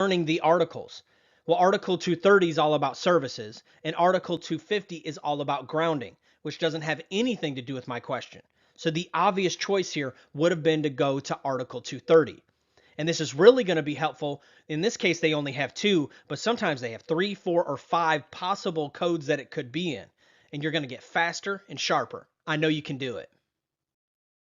learning the articles. Well, Article 230 is all about services, and Article 250 is all about grounding, which doesn't have anything to do with my question. So the obvious choice here would have been to go to Article 230. And this is really going to be helpful. In this case, they only have two, but sometimes they have three, four, or five possible codes that it could be in. And you're going to get faster and sharper. I know you can do it.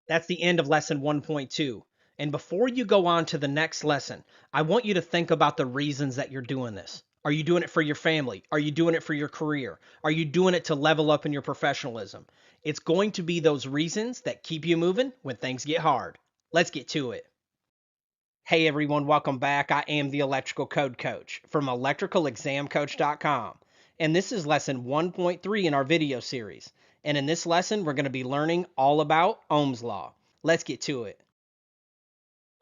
That's the end of lesson 1.2. And before you go on to the next lesson, I want you to think about the reasons that you're doing this. Are you doing it for your family? Are you doing it for your career? Are you doing it to level up in your professionalism? It's going to be those reasons that keep you moving when things get hard. Let's get to it. Hey everyone, welcome back. I am the Electrical Code Coach from electricalexamcoach.com. And this is lesson 1.3 in our video series. And in this lesson, we're going to be learning all about Ohm's Law. Let's get to it.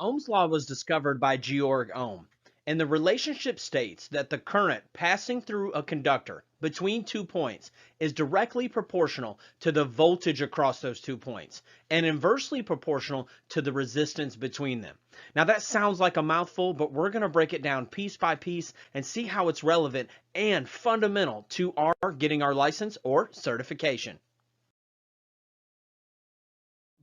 Ohm's Law was discovered by Georg Ohm, and the relationship states that the current passing through a conductor between 2 points is directly proportional to the voltage across those 2 points, and inversely proportional to the resistance between them. Now that sounds like a mouthful, but we're going to break it down piece by piece and see how it's relevant and fundamental to our getting our license or certification.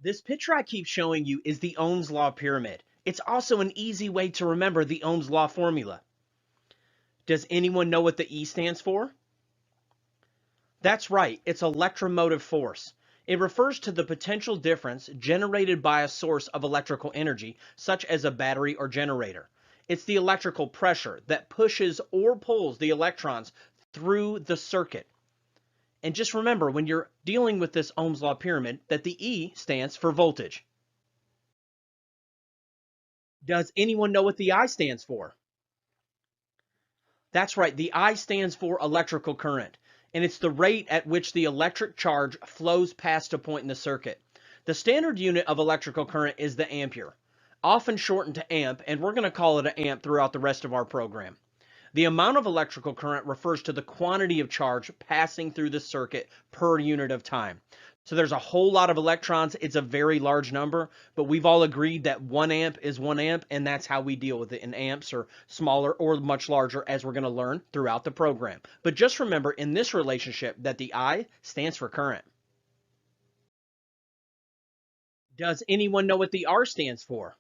This picture I keep showing you is the Ohm's Law pyramid. It's also an easy way to remember the Ohm's Law formula. Does anyone know what the E stands for? That's right, it's electromotive force. It refers to the potential difference generated by a source of electrical energy, such as a battery or generator. It's the electrical pressure that pushes or pulls the electrons through the circuit. And just remember, when you're dealing with this Ohm's Law pyramid, that the E stands for voltage. Does anyone know what the I stands for? That's right, the I stands for electrical current, and it's the rate at which the electric charge flows past a point in the circuit. The standard unit of electrical current is the ampere, often shortened to amp, and we're going to call it an amp throughout the rest of our program. The amount of electrical current refers to the quantity of charge passing through the circuit per unit of time. So there's a whole lot of electrons. It's a very large number, but we've all agreed that 1 amp is 1 amp, and that's how we deal with it in amps or smaller or much larger, as we're going to learn throughout the program. But just remember in this relationship that the I stands for current. Does anyone know what the R stands for?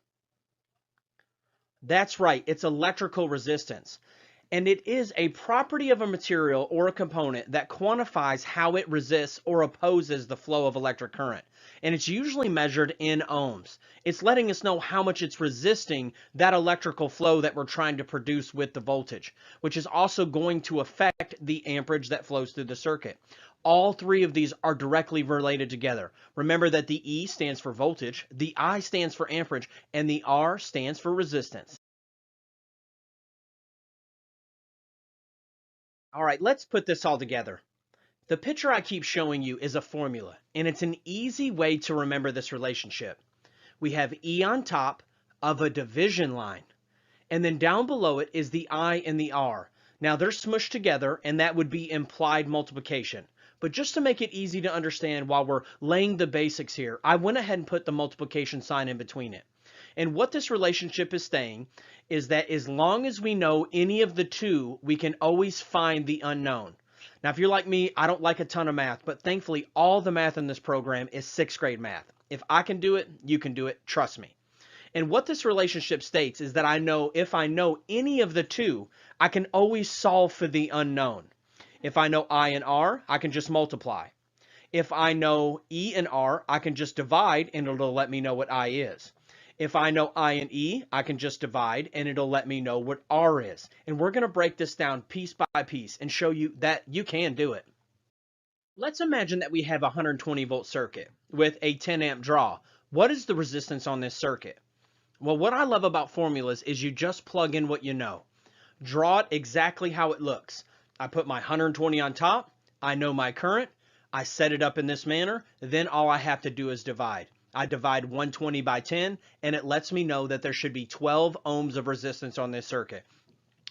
That's right, it's electrical resistance. And it is a property of a material or a component that quantifies how it resists or opposes the flow of electric current. And it's usually measured in ohms. It's letting us know how much it's resisting that electrical flow that we're trying to produce with the voltage, which is also going to affect the amperage that flows through the circuit. All three of these are directly related together. Remember that the E stands for voltage, the I stands for amperage, and the R stands for resistance. All right, let's put this all together. The picture I keep showing you is a formula, and it's an easy way to remember this relationship. We have E on top of a division line, and then down below it is the I and the R. Now they're smushed together, and that would be implied multiplication. But just to make it easy to understand while we're laying the basics here, I went ahead and put the multiplication sign in between it. And what this relationship is saying is that as long as we know any of the two, we can always find the unknown. Now, if you're like me, I don't like a ton of math, but thankfully all the math in this program is 6th grade math. If I can do it, you can do it. Trust me. And what this relationship states is that I know if I know any of the two, I can always solve for the unknown. If I know I and R, I can just multiply. If I know E and R, I can just divide and it'll let me know what I is. If I know I and E, I can just divide and it'll let me know what R is. And we're going to break this down piece by piece and show you that you can do it. Let's imagine that we have a 120 volt circuit with a 10 amp draw. What is the resistance on this circuit? Well, what I love about formulas is you just plug in what you know. Draw it exactly how it looks. I put my 120 on top. I know my current. I set it up in this manner. Then all I have to do is divide. I divide 120 by 10, and it lets me know that there should be 12 ohms of resistance on this circuit.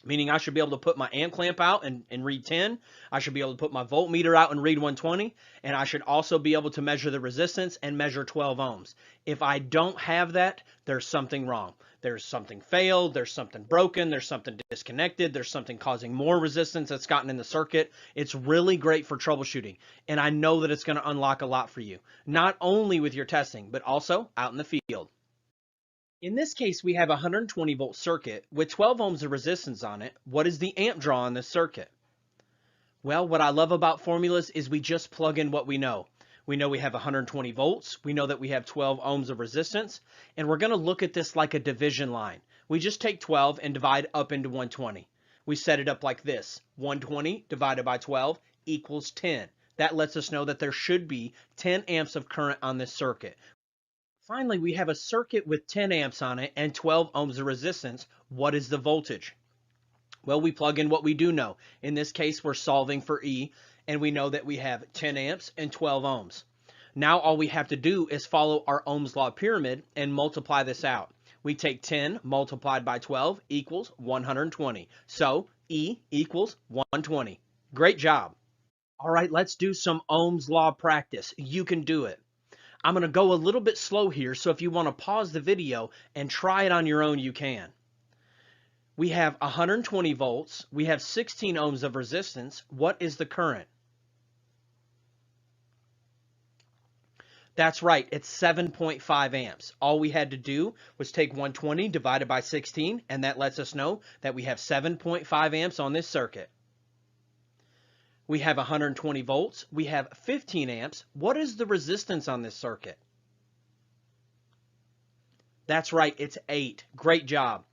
meaning I should be able to put my amp clamp out and read 10. I should be able to put my voltmeter out and read 120. And I should also be able to measure the resistance and measure 12 ohms. If I don't have that, there's something wrong. There's something failed, there's something broken, there's something disconnected, there's something causing more resistance that's gotten in the circuit. It's really great for troubleshooting. And I know that it's going to unlock a lot for you, not only with your testing, but also out in the field. In this case, we have a 120 volt circuit with 12 ohms of resistance on it. What is the amp draw on this circuit? Well, what I love about formulas is we just plug in what we know. We know we have 120 volts. We know that we have 12 ohms of resistance. And we're going to look at this like a division line. We just take 12 and divide up into 120. We set it up like this. 120 divided by 12 equals 10. That lets us know that there should be 10 amps of current on this circuit. Finally, we have a circuit with 10 amps on it and 12 ohms of resistance. What is the voltage? Well, we plug in what we do know. In this case, we're solving for E, and we know that we have 10 amps and 12 ohms. Now all we have to do is follow our Ohm's law pyramid and multiply this out. We take 10 multiplied by 12 equals 120. So E equals 120. Great job. All right, let's do some Ohm's law practice. You can do it. I'm going to go a little bit slow here, so if you want to pause the video and try it on your own, you can. We have 120 volts. We have 16 ohms of resistance. What is the current? That's right, it's 7.5 amps. All we had to do was take 120 divided by 16, and that lets us know that we have 7.5 amps on this circuit. We have 120 volts. We have 15 amps. What is the resistance on this circuit? That's right, it's 8. Great job.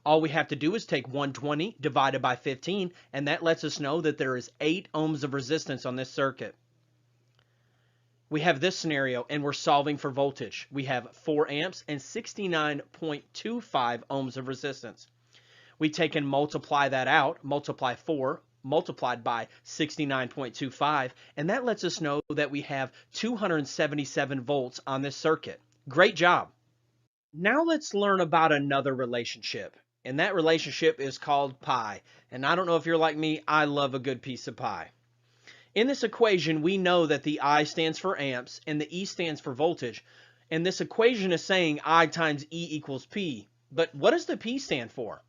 All we have to do is take 120 divided by 15, and that lets us know that there is 8 ohms of resistance on this circuit. We have this scenario, and we're solving for voltage. We have 4 amps and 69.25 ohms of resistance. We take and multiply that out, multiply 4 multiplied by 69.25, and that lets us know that we have 277 volts on this circuit. Great job. Now let's learn about another relationship, and that relationship is called pi. And I don't know if you're like me, I love a good piece of pie. In this equation, we know that the I stands for amps and the E stands for voltage, and this equation is saying I times E equals P. But what does the P stand for?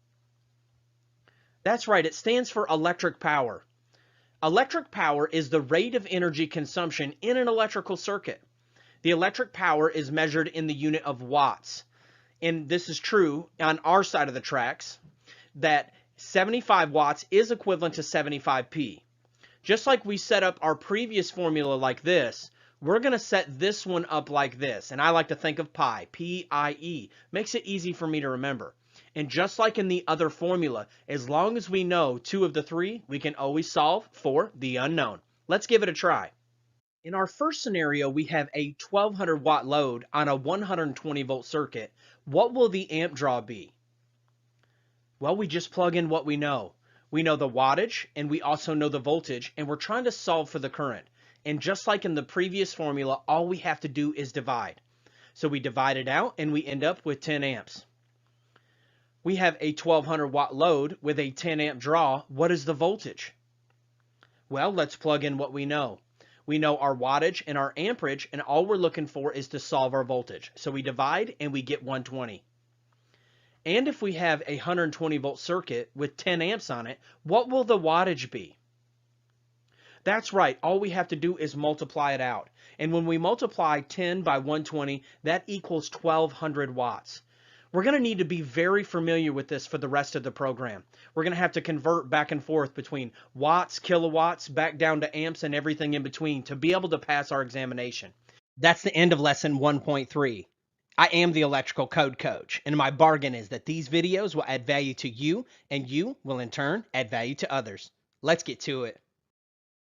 That's right, it stands for electric power. Electric power is the rate of energy consumption in an electrical circuit. The electric power is measured in the unit of watts. And this is true on our side of the tracks, that 75 watts is equivalent to 75p. Just like we set up our previous formula like this, we're going to set this one up like this. And I like to think of pi, P-I-E. Makes it easy for me to remember. And just like in the other formula, as long as we know 2 of the 3, we can always solve for the unknown. Let's give it a try. In our first scenario, we have a 1200 watt load on a 120 volt circuit. What will the amp draw be? Well, we just plug in what we know. We know the wattage, and we also know the voltage, and we're trying to solve for the current. And just like in the previous formula, all we have to do is divide. So we divide it out, and we end up with 10 amps. We have a 1200 watt load with a 10 amp draw. What is the voltage? Well, let's plug in what we know. We know our wattage and our amperage, and all we're looking for is to solve our voltage. So we divide and we get 120. And if we have a 120 volt circuit with 10 amps on it, what will the wattage be? That's right, all we have to do is multiply it out. And when we multiply 10 by 120, that equals 1200 watts. We're going to need to be very familiar with this for the rest of the program. We're going to have to convert back and forth between watts, kilowatts, back down to amps, and everything in between to be able to pass our examination. That's the end of lesson 1.3. I am the electrical code coach, and my bargain is that these videos will add value to you, and you will in turn add value to others. Let's get to it.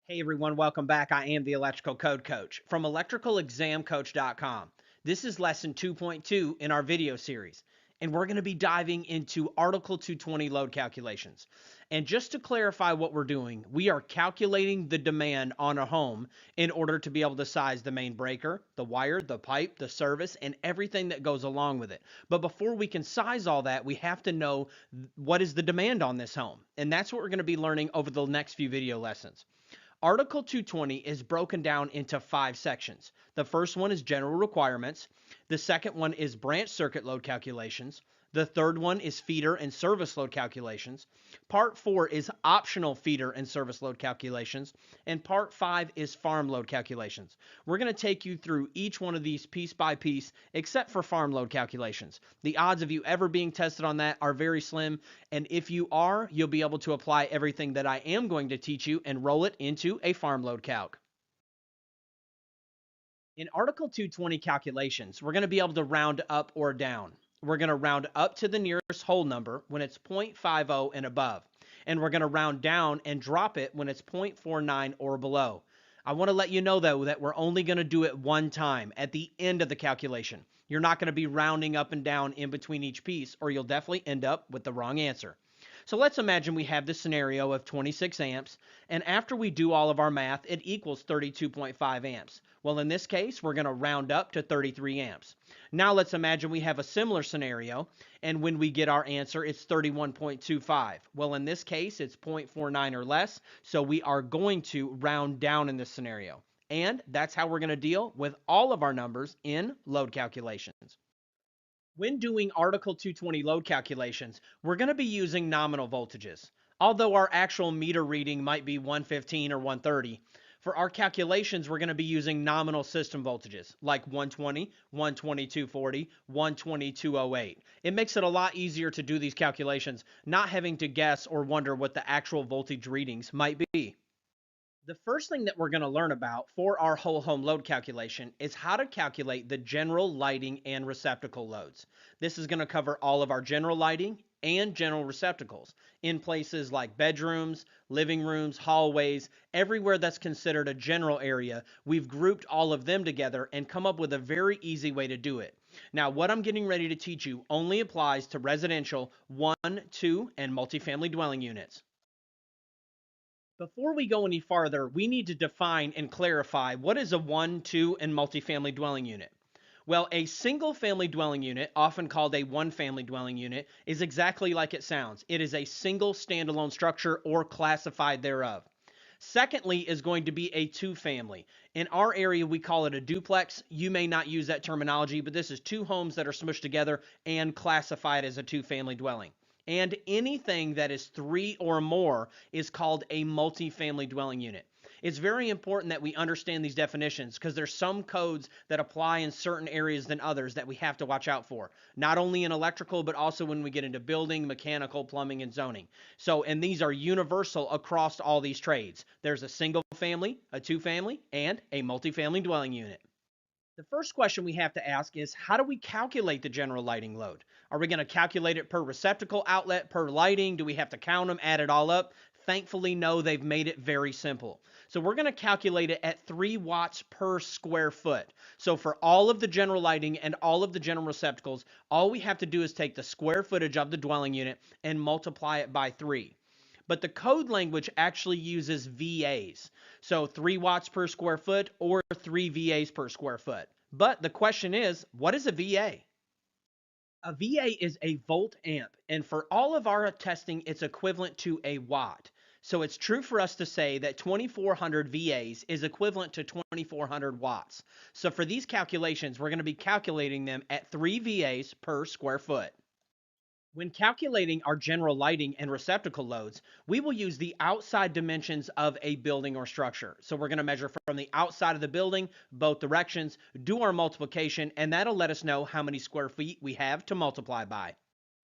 Hey everyone, welcome back. I am the electrical code coach from electricalexamcoach.com. This is lesson 2.2 in our video series. and we're going to be diving into Article 220 load calculations. And just to clarify what we're doing, we are calculating the demand on a home in order to be able to size the main breaker, the wire, the pipe, the service, and everything that goes along with it. But before we can size all that, we have to know what is the demand on this home. And that's what we're going to be learning over the next few video lessons. Article 220 is broken down into 5 sections. The first one is general requirements. The second one is branch circuit load calculations. The third one is feeder and service load calculations. Part 4 is optional feeder and service load calculations. And Part 5 is farm load calculations. We're going to take you through each one of these piece by piece, except for farm load calculations. The odds of you ever being tested on that are very slim. And if you are, you'll be able to apply everything that I am going to teach you and roll it into a farm load calc. In Article 220 calculations, we're going to be able to round up or down. We're going to round up to the nearest whole number when it's 0.50 and above. And we're going to round down and drop it when it's 0.49 or below. I want to let you know, though, that we're only going to do it one time at the end of the calculation. You're not going to be rounding up and down in between each piece, or you'll definitely end up with the wrong answer. So let's imagine we have this scenario of 26 amps, and after we do all of our math, it equals 32.5 amps. Well, in this case, we're going to round up to 33 amps. Now let's imagine we have a similar scenario, and when we get our answer, it's 31.25. Well, in this case, it's 0.49 or less, so we are going to round down in this scenario. And that's how we're going to deal with all of our numbers in load calculations. When doing Article 220 load calculations, we're going to be using nominal voltages. Although our actual meter reading might be 115 or 130, for our calculations, we're going to be using nominal system voltages like 120, 12240, 12208. It makes it a lot easier to do these calculations, not having to guess or wonder what the actual voltage readings might be. The first thing that we're going to learn about for our whole home load calculation is how to calculate the general lighting and receptacle loads. This is going to cover all of our general lighting and general receptacles in places like bedrooms, living rooms, hallways, everywhere that's considered a general area. We've grouped all of them together and come up with a very easy way to do it. Now, what I'm getting ready to teach you only applies to residential 1, 2, and multifamily dwelling units. Before we go any farther, we need to define and clarify what is a 1, 2, and multifamily dwelling unit. Well, a single-family dwelling unit, often called a one-family dwelling unit, is exactly like it sounds. It is a single standalone structure or classified thereof. Secondly is going to be a two-family. In our area, we call it a duplex. You may not use that terminology, but this is two homes that are smushed together and classified as a two-family dwelling. And anything that is 3 or more is called a multifamily dwelling unit. It's very important that we understand these definitions because there's some codes that apply in certain areas than others that we have to watch out for, not only in electrical, but also when we get into building, mechanical, plumbing, and zoning. And these are universal across all these trades. There's a single family, a two family, and a multifamily dwelling unit. The first question we have to ask is, how do we calculate the general lighting load? Are we going to calculate it per receptacle outlet, per lighting? Do we have to count them, add it all up? Thankfully, no, they've made it very simple. So we're going to calculate it at 3 watts per square foot. So for all of the general lighting and all of the general receptacles, all we have to do is take the square footage of the dwelling unit and multiply it by 3. But the code language actually uses VAs. So 3 watts per square foot or 3 VAs per square foot. But the question is, what is a VA? A VA is a volt amp, and for all of our testing, it's equivalent to a watt. So it's true for us to say that 2400 VAs is equivalent to 2400 watts. So for these calculations, we're going to be calculating them at 3 VAs per square foot. When calculating our general lighting and receptacle loads, we will use the outside dimensions of a building or structure. So we're going to measure from the outside of the building, both directions, do our multiplication, and that'll let us know how many square feet we have to multiply by.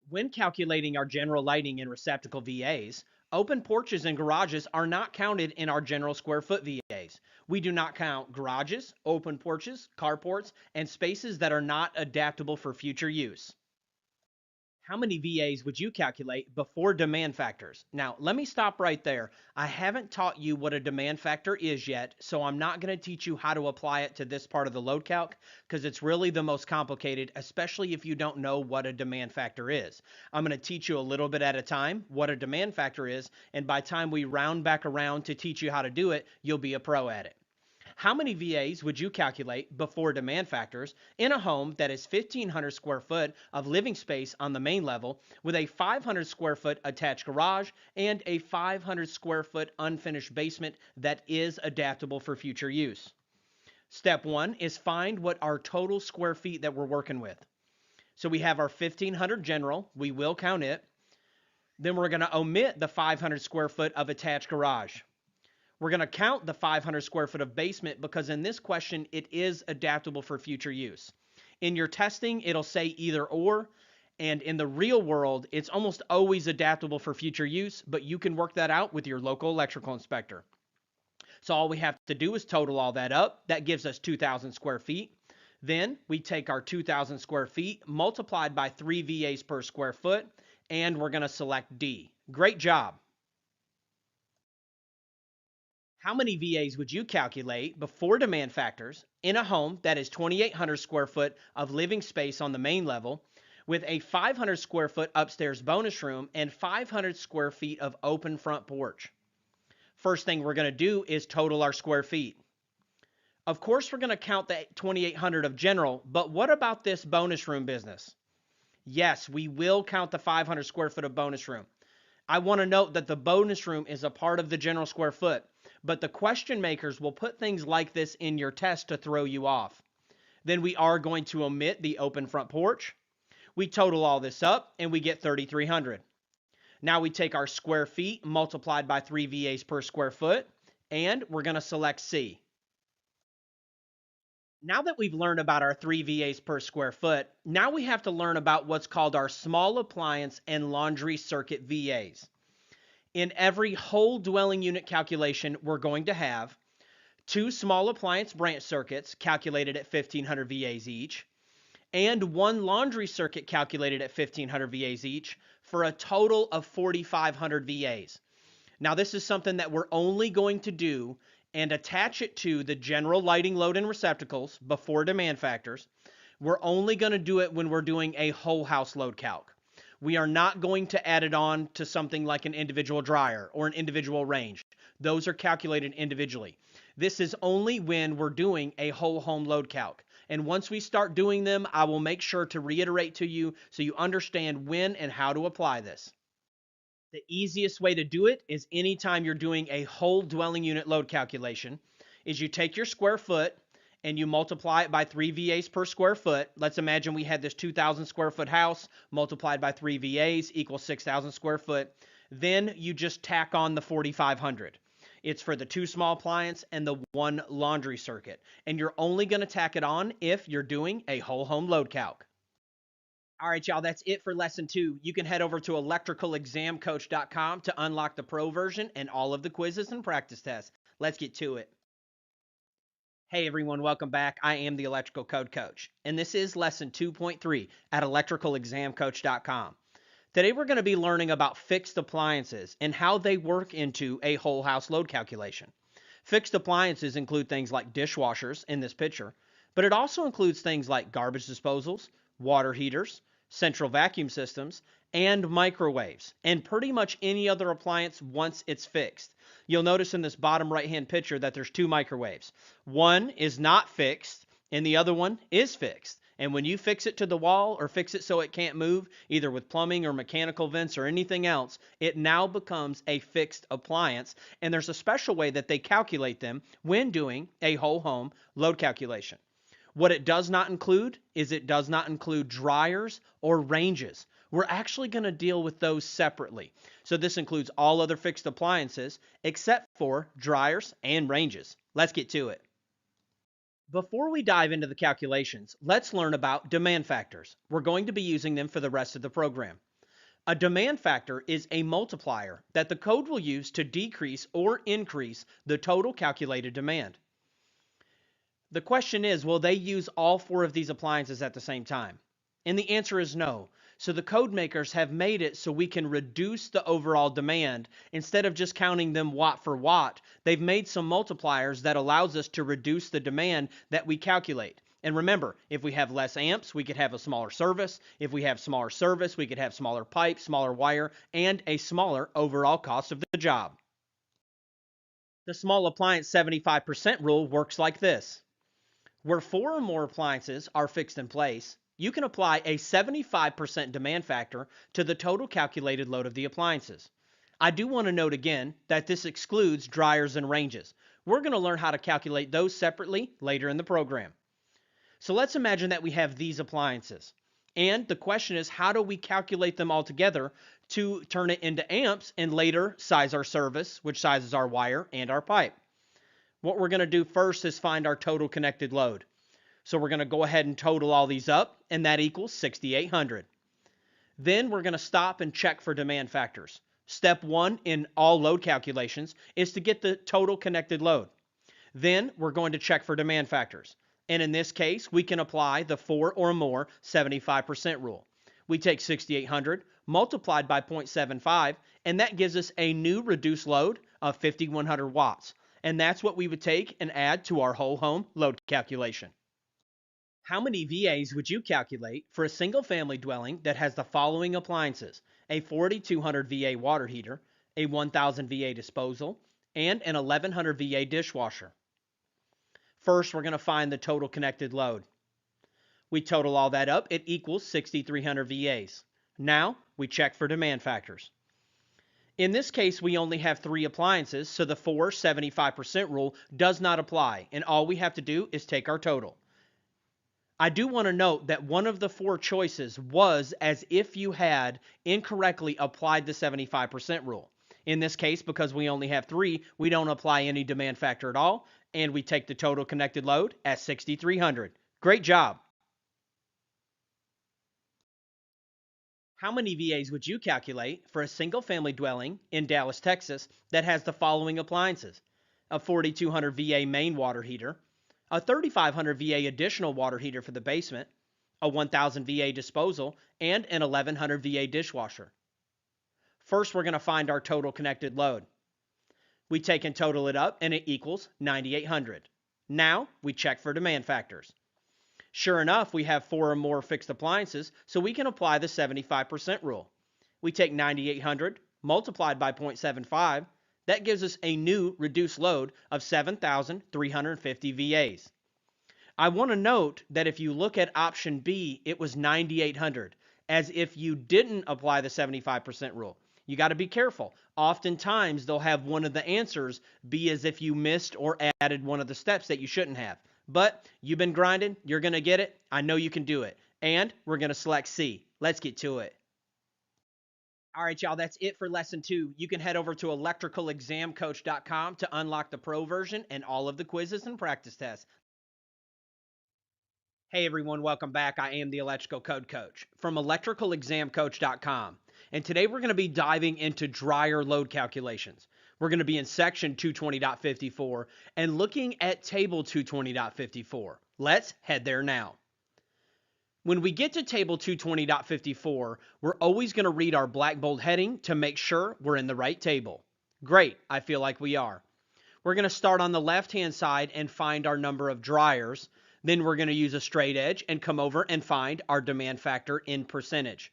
When calculating our general lighting and receptacle VAs, open porches and garages are not counted in our general square foot VAs. We do not count garages, open porches, carports, and spaces that are not adaptable for future use. How many VAs would you calculate before demand factors? Now, let me stop right there. I haven't taught you what a demand factor is yet, so I'm not going to teach you how to apply it to this part of the load calc because it's really the most complicated, especially if you don't know what a demand factor is. I'm going to teach you a little bit at a time what a demand factor is, and by the time we round back around to teach you how to do it, you'll be a pro at it. How many VAs would you calculate before demand factors in a home that is 1,500 square foot of living space on the main level with a 500 square foot attached garage and a 500 square foot unfinished basement that is adaptable for future use? Step one is find what our total square feet that we're working with. So we have our 1,500 general, we will count it. Then we're going to omit the 500 square foot of attached garage. We're going to count the 500 square foot of basement because in this question, it is adaptable for future use. In your testing, it'll say either or, and in the real world, it's almost always adaptable for future use, but you can work that out with your local electrical inspector. So all we have to do is total all that up. That gives us 2,000 square feet. Then we take our 2,000 square feet multiplied by 3 VAs per square foot, and we're going to select D. Great job. How many VAs would you calculate before demand factors in a home that is 2,800 square foot of living space on the main level with a 500 square foot upstairs bonus room and 500 square feet of open front porch? First thing we're going to do is total our square feet. Of course, we're going to count the 2,800 of general, but what about this bonus room business? Yes, we will count the 500 square foot of bonus room. I want to note that the bonus room is a part of the general square foot, but the question makers will put things like this in your test to throw you off. Then we are going to omit the open front porch. We total all this up and we get 3,300. Now we take our square feet multiplied by 3 VAs per square foot, and we're going to select C. Now that we've learned about our 3 VAs per square foot, now we have to learn about what's called our small appliance and laundry circuit VAs. In every whole dwelling unit calculation, we're going to have 2 small appliance branch circuits calculated at 1,500 VAs each, and 1 laundry circuit calculated at 1,500 VAs each for a total of 4,500 VAs. Now this is something that we're only going to do and attach it to the general lighting load and receptacles before demand factors. We're only going to do it when we're doing a whole house load calc. We are not going to add it on to something like an individual dryer or an individual range. Those are calculated individually. This is only when we're doing a whole home load calc. And once we start doing them, I will make sure to reiterate to you so you understand when and how to apply this. The easiest way to do it is anytime you're doing a whole dwelling unit load calculation is you take your square foot and you multiply it by 3 VAs per square foot. Let's imagine we had this 2,000 square foot house multiplied by 3 VAs equals 6,000 square foot. Then you just tack on the 4,500. It's for the 2 small appliance and the 1 laundry circuit. And you're only going to tack it on if you're doing a whole home load calc. All right, y'all, that's it for lesson 2. You can head over to electricalexamcoach.com to unlock the pro version and all of the quizzes and practice tests. Let's get to it. Hey everyone, welcome back. I am the Electrical Code Coach, and this is lesson 2.3 at electricalexamcoach.com. Today we're going to be learning about fixed appliances and how they work into a whole house load calculation. Fixed appliances include things like dishwashers in this picture, but it also includes things like garbage disposals, water heaters, central vacuum systems, and microwaves, and pretty much any other appliance once it's fixed. You'll notice in this bottom right-hand picture that there's 2 microwaves. One is not fixed, and the other one is fixed. And when you fix it to the wall or fix it so it can't move, either with plumbing or mechanical vents or anything else, it now becomes a fixed appliance. And there's a special way that they calculate them when doing a whole home load calculation. What it does not include is it does not include dryers or ranges. We're actually going to deal with those separately. So this includes all other fixed appliances except for dryers and ranges. Let's get to it. Before we dive into the calculations, let's learn about demand factors. We're going to be using them for the rest of the program. A demand factor is a multiplier that the code will use to decrease or increase the total calculated demand. The question is, will they use all 4 of these appliances at the same time? And the answer is no. So the code makers have made it so we can reduce the overall demand. Instead of just counting them watt for watt, they've made some multipliers that allows us to reduce the demand that we calculate. And remember, if we have less amps, we could have a smaller service. If we have smaller service, we could have smaller pipe, smaller wire, and a smaller overall cost of the job. The small appliance 75% rule works like this. Where 4 or more appliances are fixed in place, you can apply a 75% demand factor to the total calculated load of the appliances. I do want to note again that this excludes dryers and ranges. We're going to learn how to calculate those separately later in the program. So let's imagine that we have these appliances. And the question is, how do we calculate them all together to turn it into amps and later size our service, which sizes our wire and our pipe? What we're going to do first is find our total connected load. So we're going to go ahead and total all these up, and that equals 6,800. Then we're going to stop and check for demand factors. Step 1 in all load calculations is to get the total connected load. Then we're going to check for demand factors. And in this case, we can apply the 4 or more 75% rule. We take 6,800 multiplied by 0.75, and that gives us a new reduced load of 5,100 watts. And that's what we would take and add to our whole home load calculation. How many VAs would you calculate for a single family dwelling that has the following appliances: a 4,200 VA water heater, a 1,000 VA disposal, and an 1,100 VA dishwasher? First, we're going to find the total connected load. We total all that up, it equals 6,300 VAs. Now, we check for demand factors. In this case, we only have 3 appliances, so the 4 75% rule does not apply, and all we have to do is take our total. I do want to note that one of the 4 choices was as if you had incorrectly applied the 75% rule. In this case, because we only have 3, we don't apply any demand factor at all, and we take the total connected load at 6,300. Great job. How many VAs would you calculate for a single family dwelling in Dallas, Texas that has the following appliances: a 4,200 VA main water heater, a 3,500 VA additional water heater for the basement, a 1,000 VA disposal, and an 1,100 VA dishwasher? First, we're going to find our total connected load. We take and total it up, and it equals 9,800. Now, we check for demand factors. Sure enough, we have 4 or more fixed appliances, so we can apply the 75% rule. We take 9,800 multiplied by 0.75. That gives us a new reduced load of 7,350 VAs. I want to note that if you look at option B, it was 9,800, as if you didn't apply the 75% rule. You got to be careful. Oftentimes, they'll have one of the answers be as if you missed or added one of the steps that you shouldn't have. But you've been grinding. You're going to get it. I know you can do it. And we're going to select C. Let's get to it. All right, y'all, that's it for lesson 2. You can head over to electricalexamcoach.com to unlock the pro version and all of the quizzes and practice tests. Hey everyone, welcome back. I am the Electrical Code Coach from electricalexamcoach.com. And today we're going to be diving into dryer load calculations. We're going to be in section 220.54 and looking at table 220.54. Let's head there now. When we get to table 220.54, we're always going to read our black bold heading to make sure we're in the right table. Great, I feel like we are. We're going to start on the left-hand side and find our number of dryers. Then we're going to use a straight edge and come over and find our demand factor in percentage.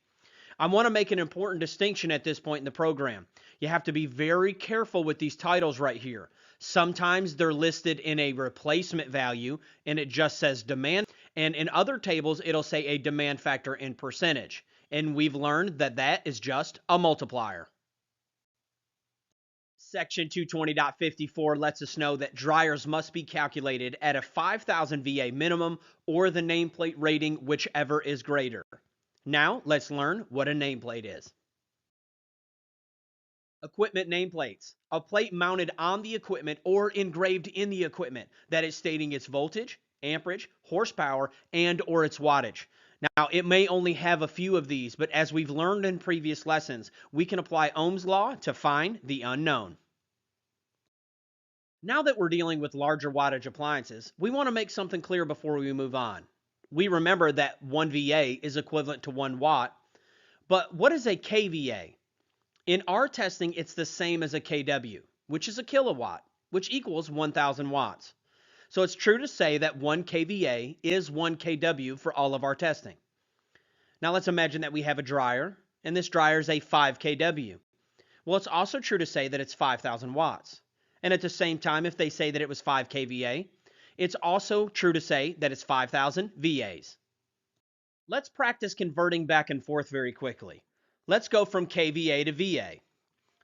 I want to make an important distinction at this point in the program. You have to be very careful with these titles right here. Sometimes they're listed in a replacement value and it just says demand. And in other tables, it'll say a demand factor in percentage. And we've learned that that is just a multiplier. Section 220.54 lets us know that dryers must be calculated at a 5,000 VA minimum or the nameplate rating, whichever is greater. Now, let's learn what a nameplate is. Equipment nameplates. A plate mounted on the equipment or engraved in the equipment that is stating its voltage, amperage, horsepower, and or its wattage. Now, it may only have a few of these, but as we've learned in previous lessons, we can apply Ohm's law to find the unknown. Now that we're dealing with larger wattage appliances, we want to make something clear before we move on. We remember that 1 VA is equivalent to 1 watt, But what is a kVA? In our testing, it's the same as a kW, which is a kilowatt, which equals 1,000 watts. So it's true to say that 1 kVA is 1 kW for all of our testing. Now let's imagine that we have a dryer, and this dryer is a 5 kW. Well, it's also true to say that it's 5,000 watts. And at the same time, if they say that it was 5 kVA, it's also true to say that it's 5,000 VAs. Let's practice converting back and forth very quickly. Let's go from kVA to VA.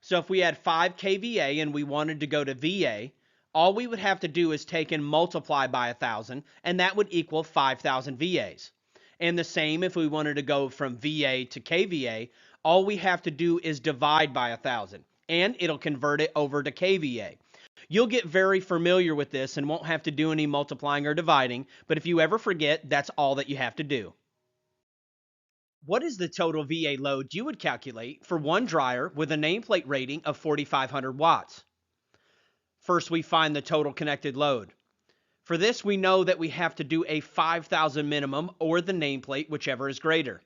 So if we had 5 kVA and we wanted to go to VA, all we would have to do is take and multiply by 1,000, and that would equal 5,000 VAs. And the same if we wanted to go from VA to kVA, all we have to do is divide by 1,000, and it'll convert it over to kVA. You'll get very familiar with this and won't have to do any multiplying or dividing, but if you ever forget, that's all that you have to do. What is the total VA load you would calculate for one dryer with a nameplate rating of 4,500 watts? First, we find the total connected load. For this, we know that we have to do a 5,000 minimum or the nameplate, whichever is greater.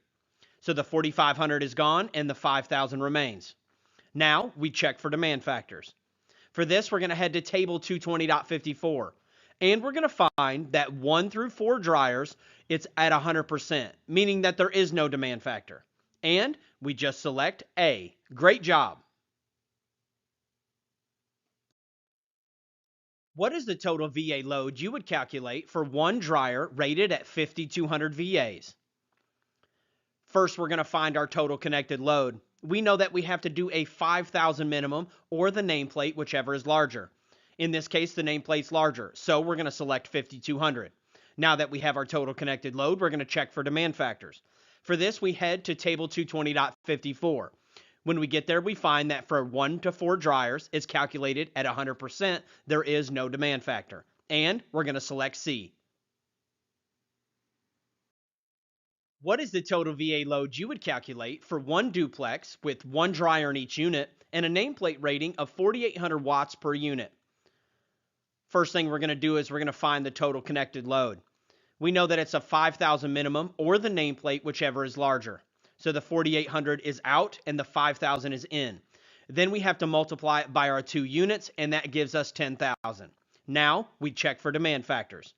So the 4,500 is gone and the 5,000 remains. Now, we check for demand factors. For this, we're going to head to table 220.54. And we're going to find that 1 through 4 dryers, it's at 100%, meaning that there is no demand factor. And we just select A. Great job. What is the total VA load you would calculate for one dryer rated at 5,200 VAs? First, we're going to find our total connected load. We know that we have to do a 5,000 minimum or the nameplate, whichever is larger. In this case, the nameplate's larger, so we're going to select 5,200. Now that we have our total connected load, we're going to check for demand factors. For this, we head to table 220.54. When we get there, we find that for 1 to 4 dryers, it's calculated at 100%. There is no demand factor. And we're going to select C. What is the total VA load you would calculate for one duplex with one dryer in each unit and a nameplate rating of 4,800 watts per unit? First thing we're going to do is we're going to find the total connected load. We know that it's a 5,000 minimum or the nameplate, whichever is larger. So the 4,800 is out and the 5,000 is in. Then we have to multiply it by our 2 units, and that gives us 10,000. Now we check for demand factors.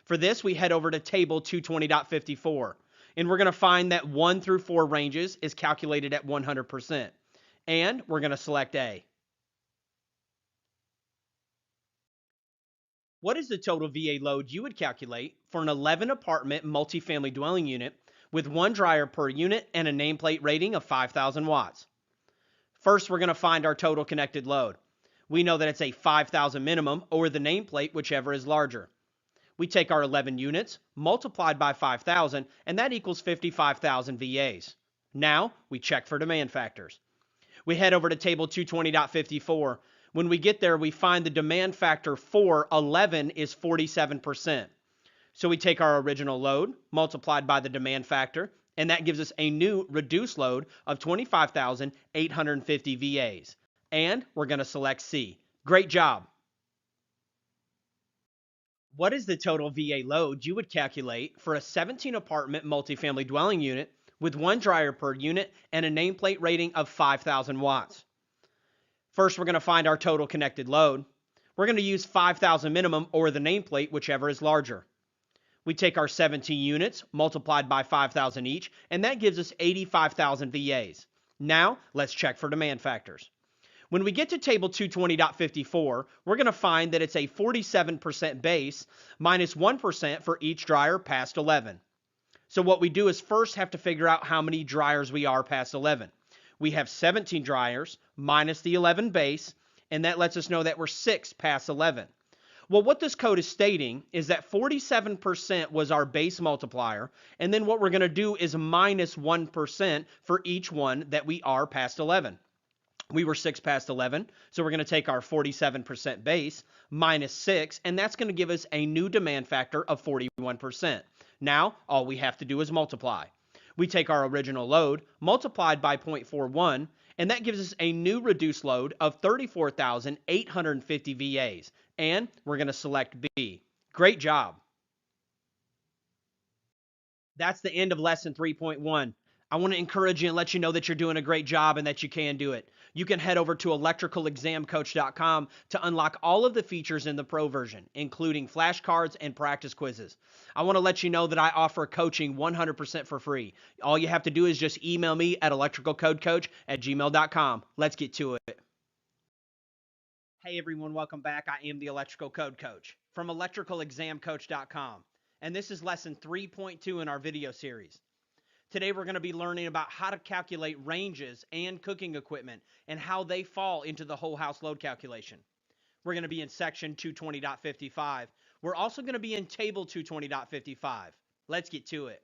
For this, we head over to table 220.54, and we're going to find that 1 through 4 ranges is calculated at 100%. And we're going to select A. What is the total VA load you would calculate for an 11 apartment multifamily dwelling unit with one dryer per unit and a nameplate rating of 5,000 watts? First, we're going to find our total connected load. We know that it's a 5,000 minimum or the nameplate, whichever is larger. We take our 11 units, multiplied by 5,000, and that equals 55,000 VAs. Now, we check for demand factors. We head over to table 220.54. When we get there, we find the demand factor for 11 is 47%. So we take our original load, multiplied by the demand factor, and that gives us a new reduced load of 25,850 VAs. And we're going to select C. Great job. What is the total VA load you would calculate for a 17 apartment multifamily dwelling unit with one dryer per unit and a nameplate rating of 5,000 watts? First, we're going to find our total connected load. We're going to use 5,000 minimum or the nameplate, whichever is larger. We take our 17 units, multiplied by 5,000 each, and that gives us 85,000 VAs. Now, let's check for demand factors. When we get to table 220.54, we're going to find that it's a 47% base minus 1% for each dryer past 11. So what we do is first have to figure out how many dryers we are past 11. We have 17 dryers minus the 11 base, and that lets us know that we're 6 past 11. Well, what this code is stating is that 47% was our base multiplier, and then what we're going to do is minus 1% for each one that we are past 11. We were 6 past 11, so we're going to take our 47% base minus 6, and that's going to give us a new demand factor of 41%. Now, all we have to do is multiply. We take our original load, multiplied by 0.41, and that gives us a new reduced load of 34,850 VAs. And we're going to select B. Great job. That's the end of lesson 3.1. I want to encourage you and let you know that you're doing a great job and that you can do it. You can head over to electricalexamcoach.com to unlock all of the features in the pro version, including flashcards and practice quizzes. I want to let you know that I offer coaching 100% for free. All you have to do is just email me at electricalcodecoach@gmail.com. Let's get to it. Hey everyone, welcome back. I am the Electrical Code Coach from electricalexamcoach.com, and this is lesson 3.2 in our video series. Today we're going to be learning about how to calculate ranges and cooking equipment and how they fall into the whole house load calculation. We're going to be in section 220.55. We're also going to be in table 220.55. Let's get to it.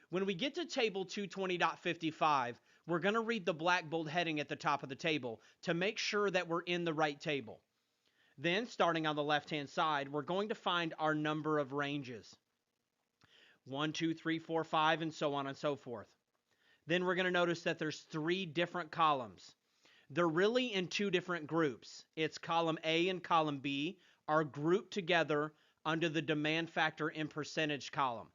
When we get to table 220.55, we're going to read the black bold heading at the top of the table to make sure that we're in the right table. Then, starting on the left-hand side, we're going to find our number of ranges. 1, 2, 3, 4, 5, and so on and so forth. Then we're going to notice that there's 3 different columns. They're really in 2 different groups. It's column A and column B are grouped together under the demand factor and percentage column.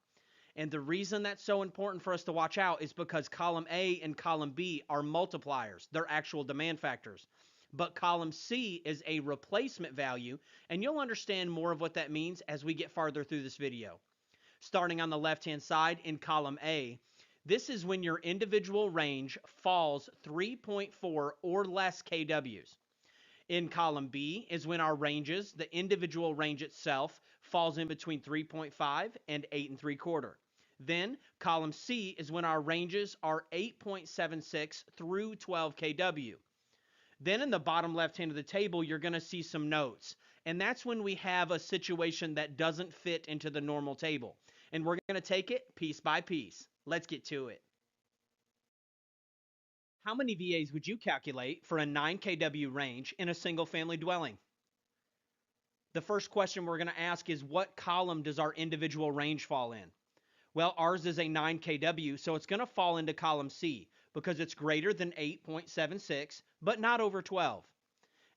And the reason that's so important for us to watch out is because column A and column B are multipliers. They're actual demand factors. But column C is a replacement value, and you'll understand more of what that means as we get farther through this video. Starting on the left-hand side in column A, this is when your individual range falls 3.4 or less kWs. In column B is when our ranges, the individual range itself, falls in between 3.5 and 8 3/4. Then column C is when our ranges are 8.76 through 12 kW. Then in the bottom left hand of the table, you're going to see some notes. And that's when we have a situation that doesn't fit into the normal table. And we're going to take it piece by piece. Let's get to it. How many VAs would you calculate for a 9 kW range in a single family dwelling? The first question we're going to ask is, what column does our individual range fall in? Well, ours is a 9 kW, so it's going to fall into column C because it's greater than 8.76, but not over 12.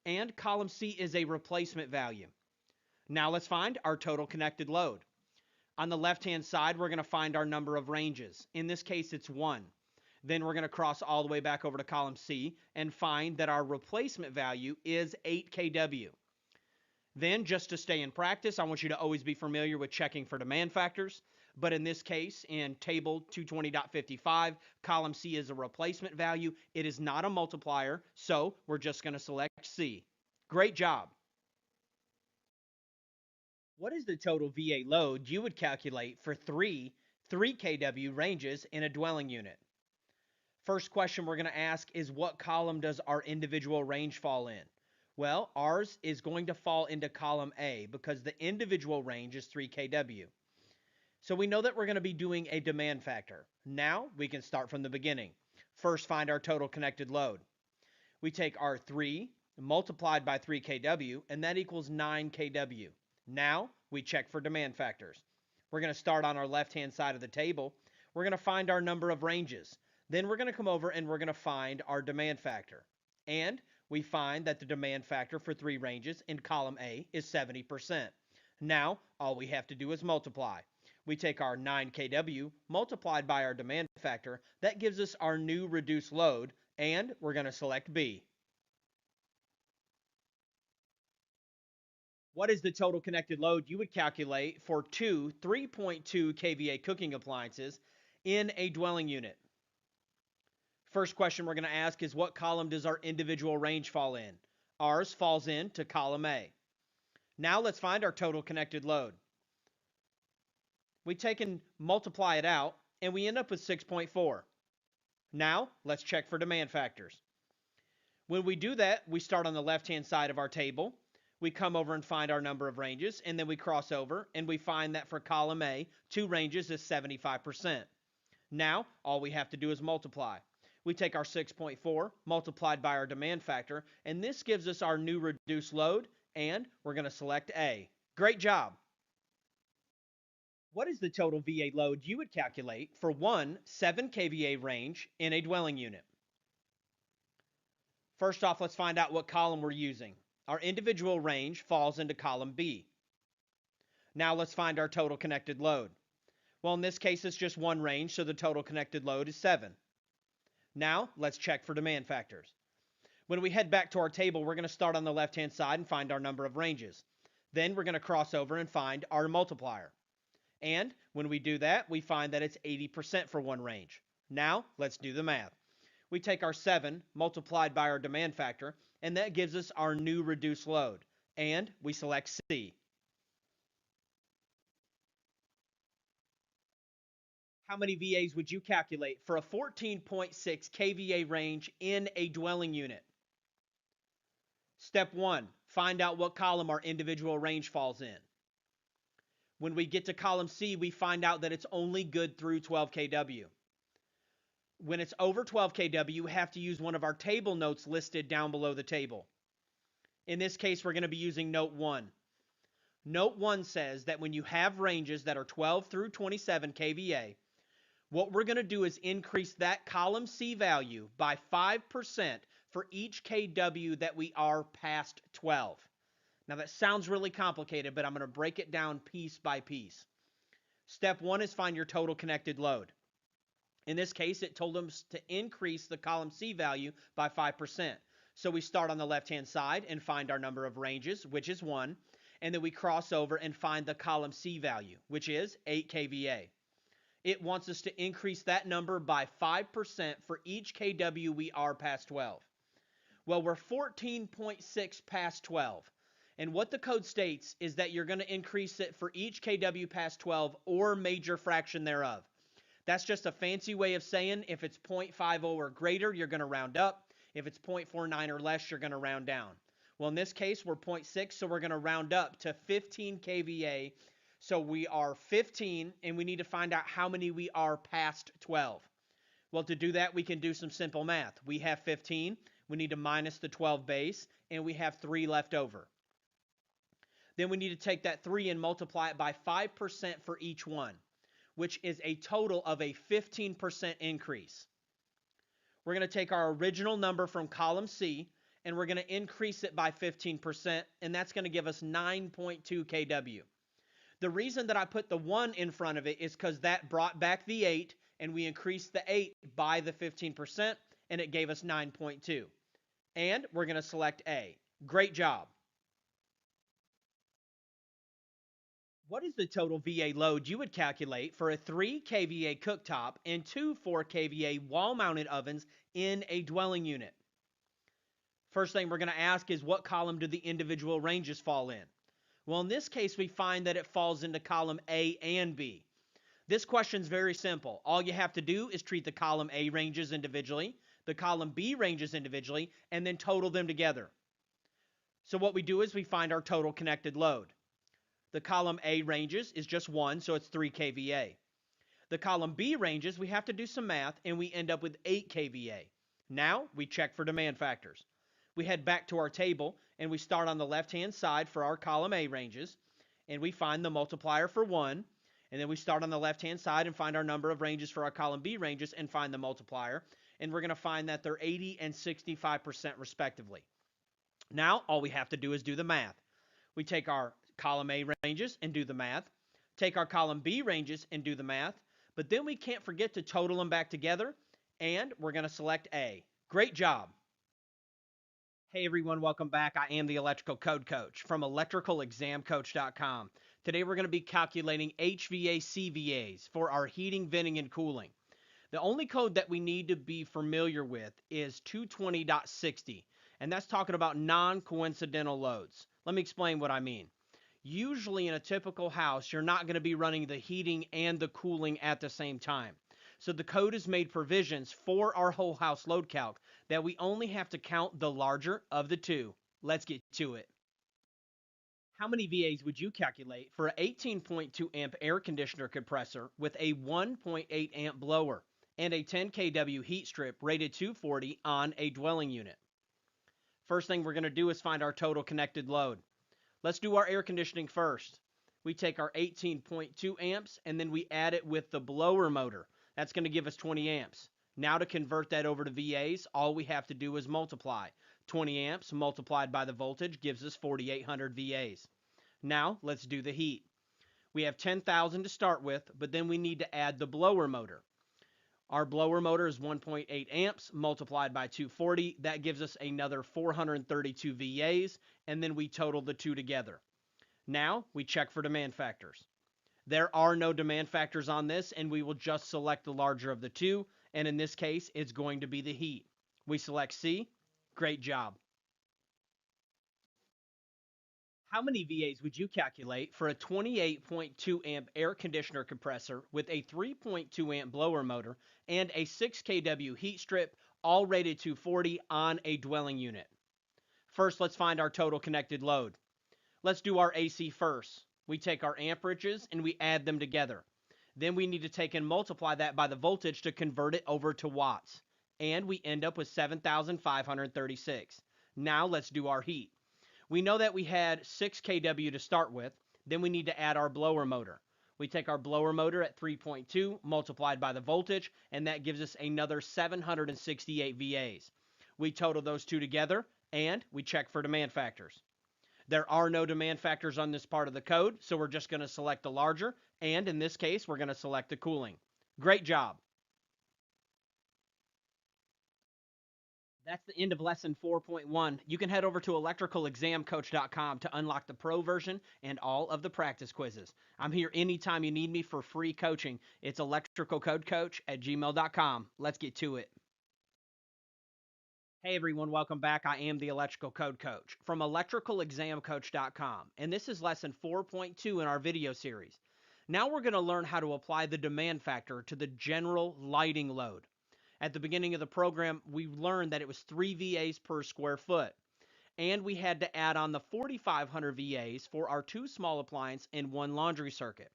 And column C is a replacement value. Now let's find our total connected load. On the left-hand side, we're going to find our number of ranges. In this case, it's 1. Then we're going to cross all the way back over to column C and find that our replacement value is 8 kW. Then, just to stay in practice, I want you to always be familiar with checking for demand factors. But in this case, in table 220.55, column C is a replacement value. It is not a multiplier, so we're just going to select C. Great job. What is the total VA load you would calculate for 3 kW ranges in a dwelling unit? First question we're going to ask is, what column does our individual range fall in? Well, ours is going to fall into column A because the individual range is 3 kW. So we know that we're going to be doing a demand factor. Now we can start from the beginning. First, find our total connected load. We take our 3 multiplied by 3 kW, and that equals 9 kW. Now we check for demand factors. We're going to start on our left-hand side of the table. We're going to find our number of ranges. Then we're going to come over and we're going to find our demand factor. And we find that the demand factor for 3 ranges in column A is 70%. Now all we have to do is multiply. We take our 9 kW multiplied by our demand factor. That gives us our new reduced load, and we're going to select B. What is the total connected load you would calculate for 2 3.2 kVA cooking appliances in a dwelling unit? First question we're going to ask is, what column does our individual range fall in? Ours falls into column A. Now let's find our total connected load. We take and multiply it out, and we end up with 6.4. Now let's check for demand factors. When we do that, we start on the left-hand side of our table. We come over and find our number of ranges, and then we cross over, and we find that for column A, 2 ranges is 75%. Now, all we have to do is multiply. We take our 6.4 multiplied by our demand factor, and this gives us our new reduced load, and we're going to select A. Great job. What is the total VA load you would calculate for one 7 kVA range in a dwelling unit? First off, let's find out what column we're using. Our individual range falls into column B. Now let's find our total connected load. Well, in this case, it's just one range, so the total connected load is 7. Now, let's check for demand factors. When we head back to our table, we're going to start on the left-hand side and find our number of ranges. Then we're going to cross over and find our multiplier. And when we do that, we find that it's 80% for one range. Now, let's do the math. We take our 7 multiplied by our demand factor, and that gives us our new reduced load. And we select C. How many VAs would you calculate for a 14.6 kVA range in a dwelling unit? Step 1, find out what column our individual range falls in. When we get to column C, we find out that it's only good through 12 kW. When it's over 12 kW, you have to use one of our table notes listed down below the table. In this case, we're going to be using note 1. Note 1 says that when you have ranges that are 12 through 27 kVA, what we're going to do is increase that column C value by 5% for each kW that we are past 12. Now that sounds really complicated, but I'm going to break it down piece by piece. Step 1 is find your total connected load. In this case, it told us to increase the column C value by 5%. So we start on the left-hand side and find our number of ranges, which is 1, and then we cross over and find the column C value, which is 8 kVA. It wants us to increase that number by 5% for each kW we are past 12. Well, we're 14.6 past 12. And what the code states is that you're going to increase it for each kW past 12 or major fraction thereof. That's just a fancy way of saying if it's 0.50 or greater, you're going to round up. If it's 0.49 or less, you're going to round down. Well, in this case, we're 0.6, so we're going to round up to 15 kVA. So we are 15, and we need to find out how many we are past 12. Well, to do that, we can do some simple math. We have 15. We need to minus the 12 base, and we have 3 left over. Then we need to take that 3 and multiply it by 5% for each one, which is a total of a 15% increase. We're going to take our original number from column C, and we're going to increase it by 15%, and that's going to give us 9.2 kW. The reason that I put the 1 in front of it is because that brought back the 8, and we increased the 8 by the 15%, and it gave us 9.2. And we're going to select A. Great job. What is the total VA load you would calculate for a 3 kVA cooktop and 2 4 kVA wall-mounted ovens in a dwelling unit? First thing we're going to ask is what column do the individual ranges fall in? Well, in this case, we find that it falls into column A and B. This question is very simple. All you have to do is treat the column A ranges individually, the column B ranges individually, and then total them together. So what we do is we find our total connected load. The column A ranges is just 1, so it's 3 kVA. The column B ranges, we have to do some math, and we end up with 8 kVA. Now, we check for demand factors. We head back to our table, and we start on the left-hand side for our column A ranges, and we find the multiplier for 1, and then we start on the left-hand side and find our number of ranges for our column B ranges and find the multiplier, and we're going to find that they're 80 and 65% respectively. Now, all we have to do is do the math. We take our column A ranges and do the math, take our column B ranges and do the math, but then we can't forget to total them back together, and we're going to select A. Great job. Hey everyone, welcome back. I am the Electrical Code Coach from electricalexamcoach.com. Today we're going to be calculating HVAC/VAs for our heating, venting, and cooling. The only code that we need to be familiar with is 220.60, and that's talking about non-coincidental loads. Let me explain what I mean. Usually in a typical house, you're not going to be running the heating and the cooling at the same time. So the code has made provisions for our whole house load calc that we only have to count the larger of the two. Let's get to it. How many VAs would you calculate for an 18.2 amp air conditioner compressor with a 1.8 amp blower and a 10 kW heat strip rated 240 on a dwelling unit? First thing we're going to do is find our total connected load. Let's do our air conditioning first. We take our 18.2 amps and then we add it with the blower motor. That's going to give us 20 amps. Now to convert that over to VAs, all we have to do is multiply. 20 amps multiplied by the voltage gives us 4,800 VAs. Now let's do the heat. We have 10,000 to start with, but then we need to add the blower motor. Our blower motor is 1.8 amps multiplied by 240. That gives us another 432 VAs, and then we total the two together. Now we check for demand factors. There are no demand factors on this, and we will just select the larger of the two, and in this case, it's going to be the heat. We select C. Great job. How many VAs would you calculate for a 28.2 amp air conditioner compressor with a 3.2 amp blower motor and a 6 kW heat strip, all rated 240 on a dwelling unit? First, let's find our total connected load. Let's do our AC first. We take our amperages and we add them together. Then we need to take and multiply that by the voltage to convert it over to watts. And we end up with 7,536. Now let's do our heat. We know that we had 6 kW to start with. Then we need to add our blower motor. We take our blower motor at 3.2 multiplied by the voltage, and that gives us another 768 VAs. We total those two together, and we check for demand factors. There are no demand factors on this part of the code, so we're just going to select the larger, and in this case, we're going to select the cooling. Great job. That's the end of lesson 4.1. You can head over to electricalexamcoach.com to unlock the pro version and all of the practice quizzes. I'm here anytime you need me for free coaching. It's electricalcodecoach@gmail.com. Let's get to it. Hey everyone, welcome back. I am the Electrical Code Coach from electricalexamcoach.com, and this is lesson 4.2 in our video series. Now we're going to learn how to apply the demand factor to the general lighting load. At the beginning of the program, we learned that it was 3 VAs per square foot, and we had to add on the 4,500 VAs for our 2 small appliance and 1 laundry circuit.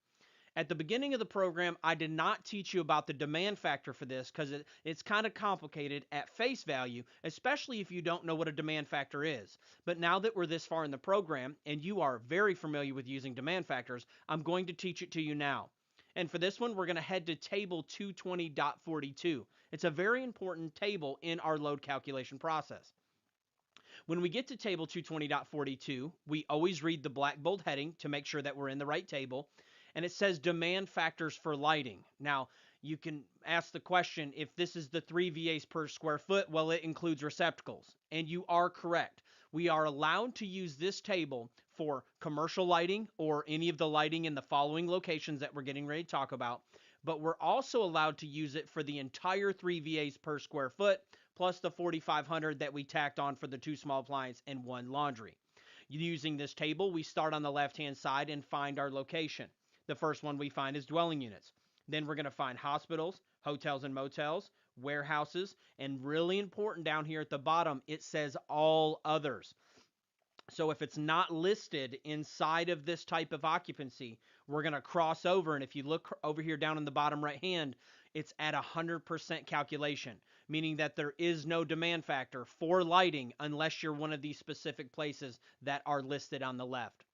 At the beginning of the program, I did not teach you about the demand factor for this because it's kind of complicated at face value, especially if you don't know what a demand factor is. But now that we're this far in the program and you are very familiar with using demand factors, I'm going to teach it to you now. And for this one, we're going to head to table 220.42. It's a very important table in our load calculation process. When we get to table 220.42, we always read the black bold heading to make sure that we're in the right table. And it says demand factors for lighting. Now, you can ask the question, if this is the 3 VAs per square foot, well, it includes receptacles. And you are correct. We are allowed to use this table for commercial lighting or any of the lighting in the following locations that we're getting ready to talk about. But we're also allowed to use it for the entire 3 VAs per square foot, plus the 4,500 that we tacked on for the 2 small appliance and 1 laundry. Using this table, we start on the left-hand side and find our location. The first one we find is dwelling units. Then we're going to find hospitals, hotels and motels, warehouses, and really important down here at the bottom, it says all others. So if it's not listed inside of this type of occupancy, we're going to cross over. And if you look over here down in the bottom right hand, it's at 100% calculation, meaning that there is no demand factor for lighting unless you're one of these specific places that are listed on the left.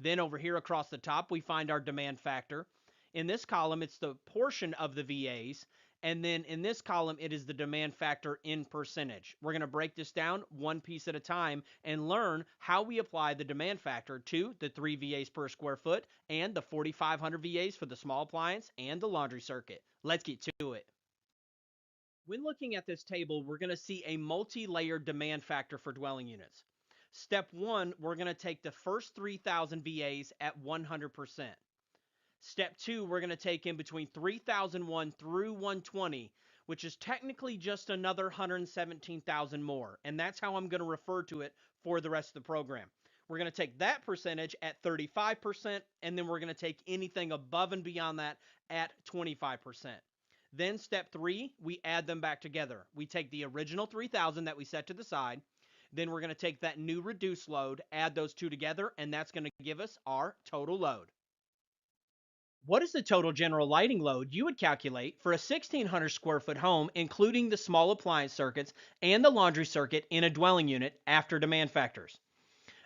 Then over here across the top, we find our demand factor. In this column, it's the portion of the VAs. And then in this column, it is the demand factor in percentage. We're going to break this down one piece at a time and learn how we apply the demand factor to the 3 VAs per square foot and the 4,500 VAs for the small appliance and the laundry circuit. Let's get to it. When looking at this table, we're going to see a multi-layered demand factor for dwelling units. Step 1, we're going to take the first 3,000 VAs at 100%. Step 2, we're going to take in between 3,001 through 120, which is technically just another 117,000 more. And that's how I'm going to refer to it for the rest of the program. We're going to take that percentage at 35%, and then we're going to take anything above and beyond that at 25%. Then step 3, we add them back together. We take the original 3,000 that we set to the side. Then we're going to take that new reduced load, add those two together, and that's going to give us our total load. What is the total general lighting load you would calculate for a 1,600 square foot home, including the small appliance circuits and the laundry circuit in a dwelling unit after demand factors?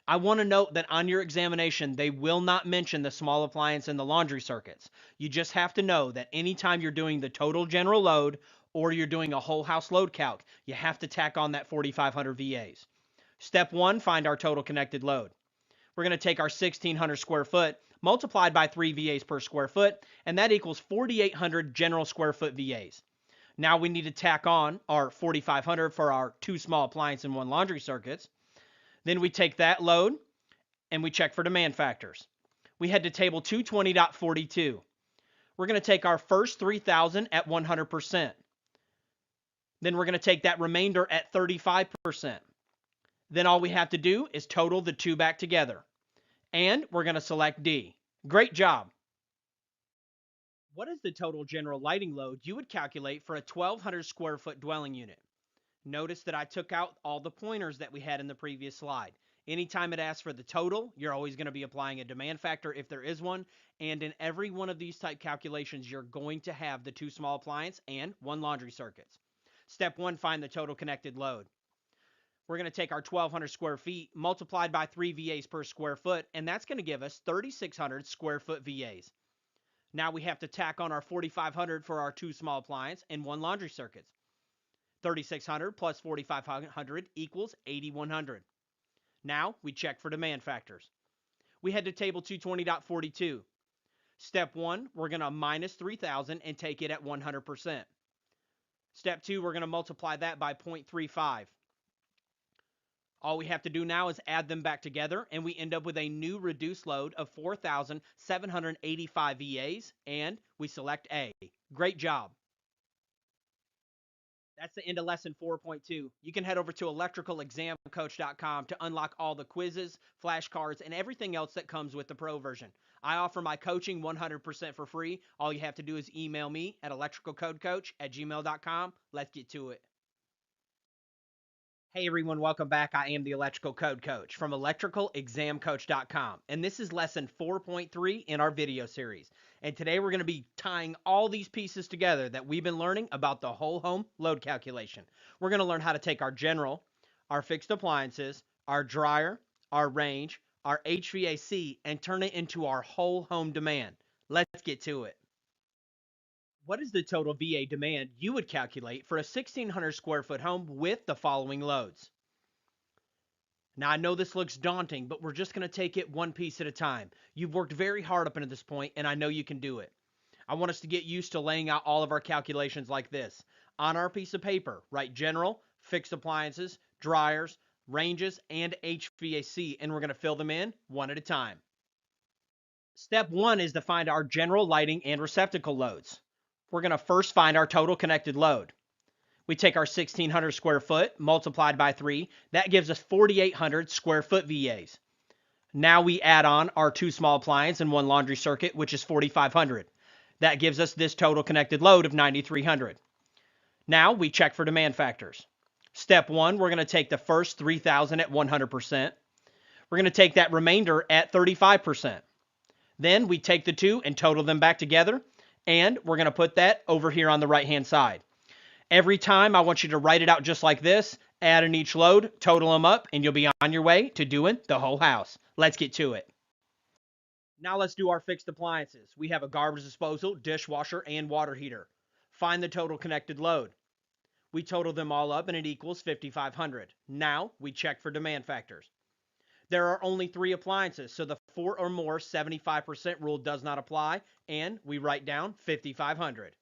I want to note that on your examination, they will not mention the small appliance and the laundry circuits. You just have to know that anytime you're doing the total general load or you're doing a whole house load calc, you have to tack on that 4,500 VAs. Step 1, find our total connected load. We're going to take our 1,600 square foot, multiplied by 3 VAs per square foot, and that equals 4,800 general square foot VAs. Now we need to tack on our 4,500 for our 2 small appliance and 1 laundry circuits. Then we take that load and we check for demand factors. We head to table 220.42. We're going to take our first 3,000 at 100%. Then we're going to take that remainder at 35%. Then all we have to do is total the two back together. And we're going to select D. Great job. What is the total general lighting load you would calculate for a 1,200 square foot dwelling unit? Notice that I took out all the pointers that we had in the previous slide. Anytime it asks for the total, you're always going to be applying a demand factor if there is one. And in every one of these type calculations, you're going to have the 2 small appliance and 1 laundry circuits. Step 1, find the total connected load. We're going to take our 1,200 square feet multiplied by 3 VAs per square foot, and that's going to give us 3,600 square foot VAs. Now we have to tack on our 4,500 for our 2 small appliance and 1 laundry circuits. 3,600 plus 4,500 equals 8,100. Now we check for demand factors. We head to table 220.42. Step 1, we're going to minus 3,000 and take it at 100%. Step 2, we're going to multiply that by 0.35. All we have to do now is add them back together, and we end up with a new reduced load of 4,785 VAs, and we select A. Great job. That's the end of lesson 4.2. You can head over to electricalexamcoach.com to unlock all the quizzes, flashcards, and everything else that comes with the pro version. I offer my coaching 100% for free. All you have to do is email me at electricalcodecoach@gmail.com. Let's get to it. Hey everyone, welcome back. I am the Electrical Code Coach from electricalexamcoach.com, and this is lesson 4.3 in our video series. And today we're going to be tying all these pieces together that we've been learning about the whole home load calculation. We're going to learn how to take our general, our fixed appliances, our dryer, our range, our HVAC, and turn it into our whole home demand. Let's get to it. What is the total VA demand you would calculate for a 1,600 square foot home with the following loads? Now, I know this looks daunting, but we're just going to take it one piece at a time. You've worked very hard up until this point, and I know you can do it. I want us to get used to laying out all of our calculations like this. On our piece of paper, write general, fixed appliances, dryers, ranges, and HVAC, and we're going to fill them in one at a time. Step 1 is to find our general lighting and receptacle loads. We're going to first find our total connected load. We take our 1,600 square foot multiplied by 3. That gives us 4,800 square foot VAs. Now we add on our 2 small appliance and 1 laundry circuit, which is 4,500. That gives us this total connected load of 9,300. Now we check for demand factors. Step 1, we're going to take the first 3,000 at 100%. We're going to take that remainder at 35%. Then we take the 2 and total them back together. And we're going to put that over here on the right-hand side. Every time I want you to write it out just like this, add in each load, total them up, and you'll be on your way to doing the whole house. Let's get to it. Now let's do our fixed appliances. We have a garbage disposal, dishwasher, and water heater. Find the total connected load. We total them all up and it equals 5,500. Now we check for demand factors. There are only 3 appliances, so the 4 or more 75% rule does not apply, and we write down 5,500.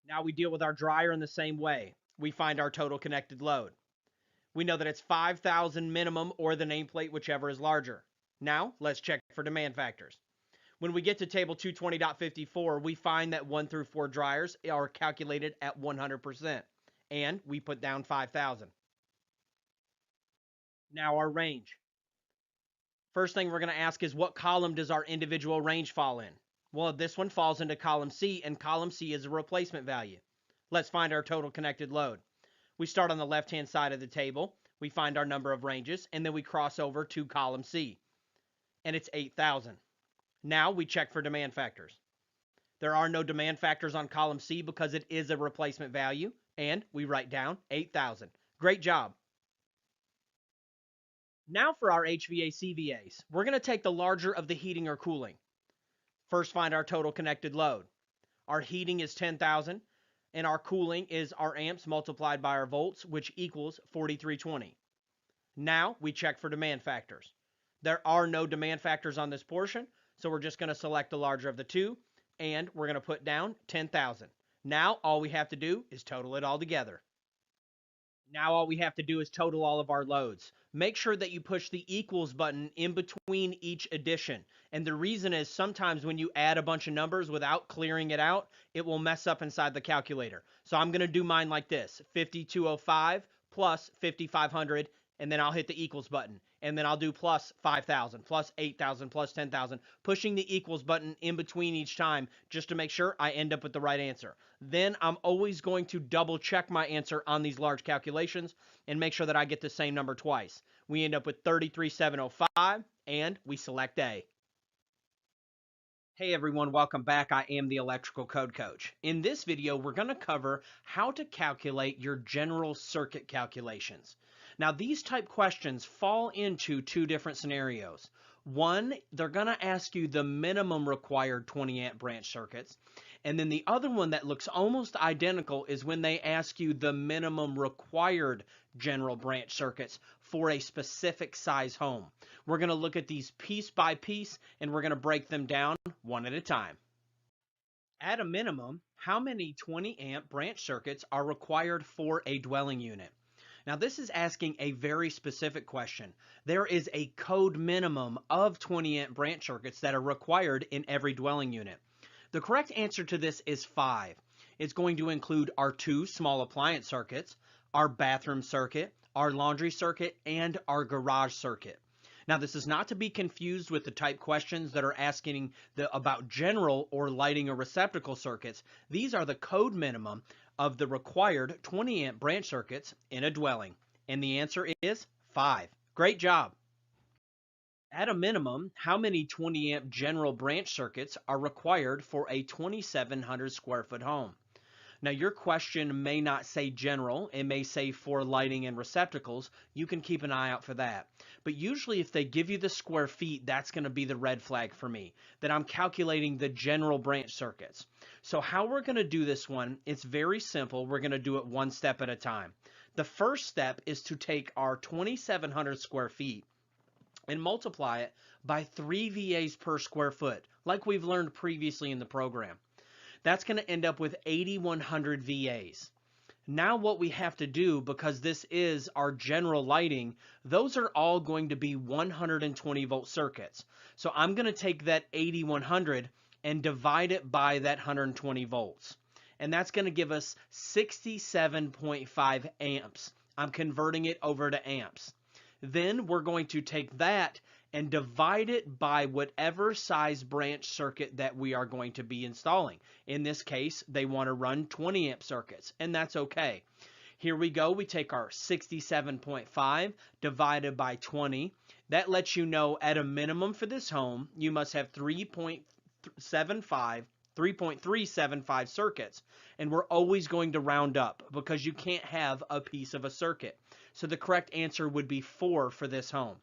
Now we deal with our dryer in the same way. We find our total connected load. We know that it's 5,000 minimum or the nameplate, whichever is larger. Now let's check for demand factors. When we get to table 220.54, we find that 1 through 4 dryers are calculated at 100%, and we put down 5,000. Now our range. First thing we're going to ask is what column does our individual range fall in? Well, this one falls into column C, and column C is a replacement value. Let's find our total connected load. We start on the left-hand side of the table. We find our number of ranges, and then we cross over to column C, and it's 8,000. Now we check for demand factors. There are no demand factors on column C because it is a replacement value, and we write down 8,000. Great job. Now for our HVAC VAs, we're going to take the larger of the heating or cooling. First, find our total connected load. Our heating is 10,000, and our cooling is our amps multiplied by our volts, which equals 4,320. Now we check for demand factors. There are no demand factors on this portion, so we're just going to select the larger of the two, and we're going to put down 10,000. Now all we have to do is total it all together. Now all we have to do is total all of our loads. Make sure that you push the equals button in between each addition. And the reason is sometimes when you add a bunch of numbers without clearing it out, it will mess up inside the calculator. So I'm going to do mine like this: 5205 plus 5500, and then I'll hit the equals button. And then I'll do plus 5,000, plus 8,000, plus 10,000, pushing the equals button in between each time just to make sure I end up with the right answer. Then I'm always going to double check my answer on these large calculations and make sure that I get the same number twice. We end up with 33,705, and we select A. Hey everyone, welcome back. I am the Electrical Code Coach. In this video, we're going to cover how to calculate your general circuit calculations. Now, these type questions fall into two different scenarios. One, they're going to ask you the minimum required 20 amp branch circuits. And then the other one that looks almost identical is when they ask you the minimum required general branch circuits for a specific size home. We're going to look at these piece by piece, and we're going to break them down one at a time. At a minimum, how many 20 amp branch circuits are required for a dwelling unit? Now, this is asking a very specific question. There is a code minimum of 20 amp branch circuits that are required in every dwelling unit. The correct answer to this is 5. It's going to include our 2 small appliance circuits, our bathroom circuit, our laundry circuit, and our garage circuit. Now, this is not to be confused with the type questions that are asking about general or lighting or receptacle circuits. These are the code minimum of the required 20 amp branch circuits in a dwelling. And the answer is 5. Great job. At a minimum, how many 20 amp general branch circuits are required for a 2,700 square foot home? Now, your question may not say general, it may say for lighting and receptacles. You can keep an eye out for that. But usually if they give you the square feet, that's going to be the red flag for me, that I'm calculating the general branch circuits. So how we're going to do this one, it's very simple. We're going to do it one step at a time. The first step is to take our 2,700 square feet and multiply it by 3 VAs per square foot, like we've learned previously in the program. That's going to end up with 8,100 VAs. Now what we have to do, because this is our general lighting, those are all going to be 120 volt circuits. So I'm going to take that 8,100 and divide it by that 120 volts. And that's going to give us 67.5 amps. I'm converting it over to amps. Then we're going to take that and divide it by whatever size branch circuit that we are going to be installing. In this case, they want to run 20 amp circuits, and that's okay. Here we go. We take our 67.5 divided by 20. That lets you know at a minimum for this home, you must have 3.375 circuits. And we're always going to round up because you can't have a piece of a circuit. So the correct answer would be 4 for this home.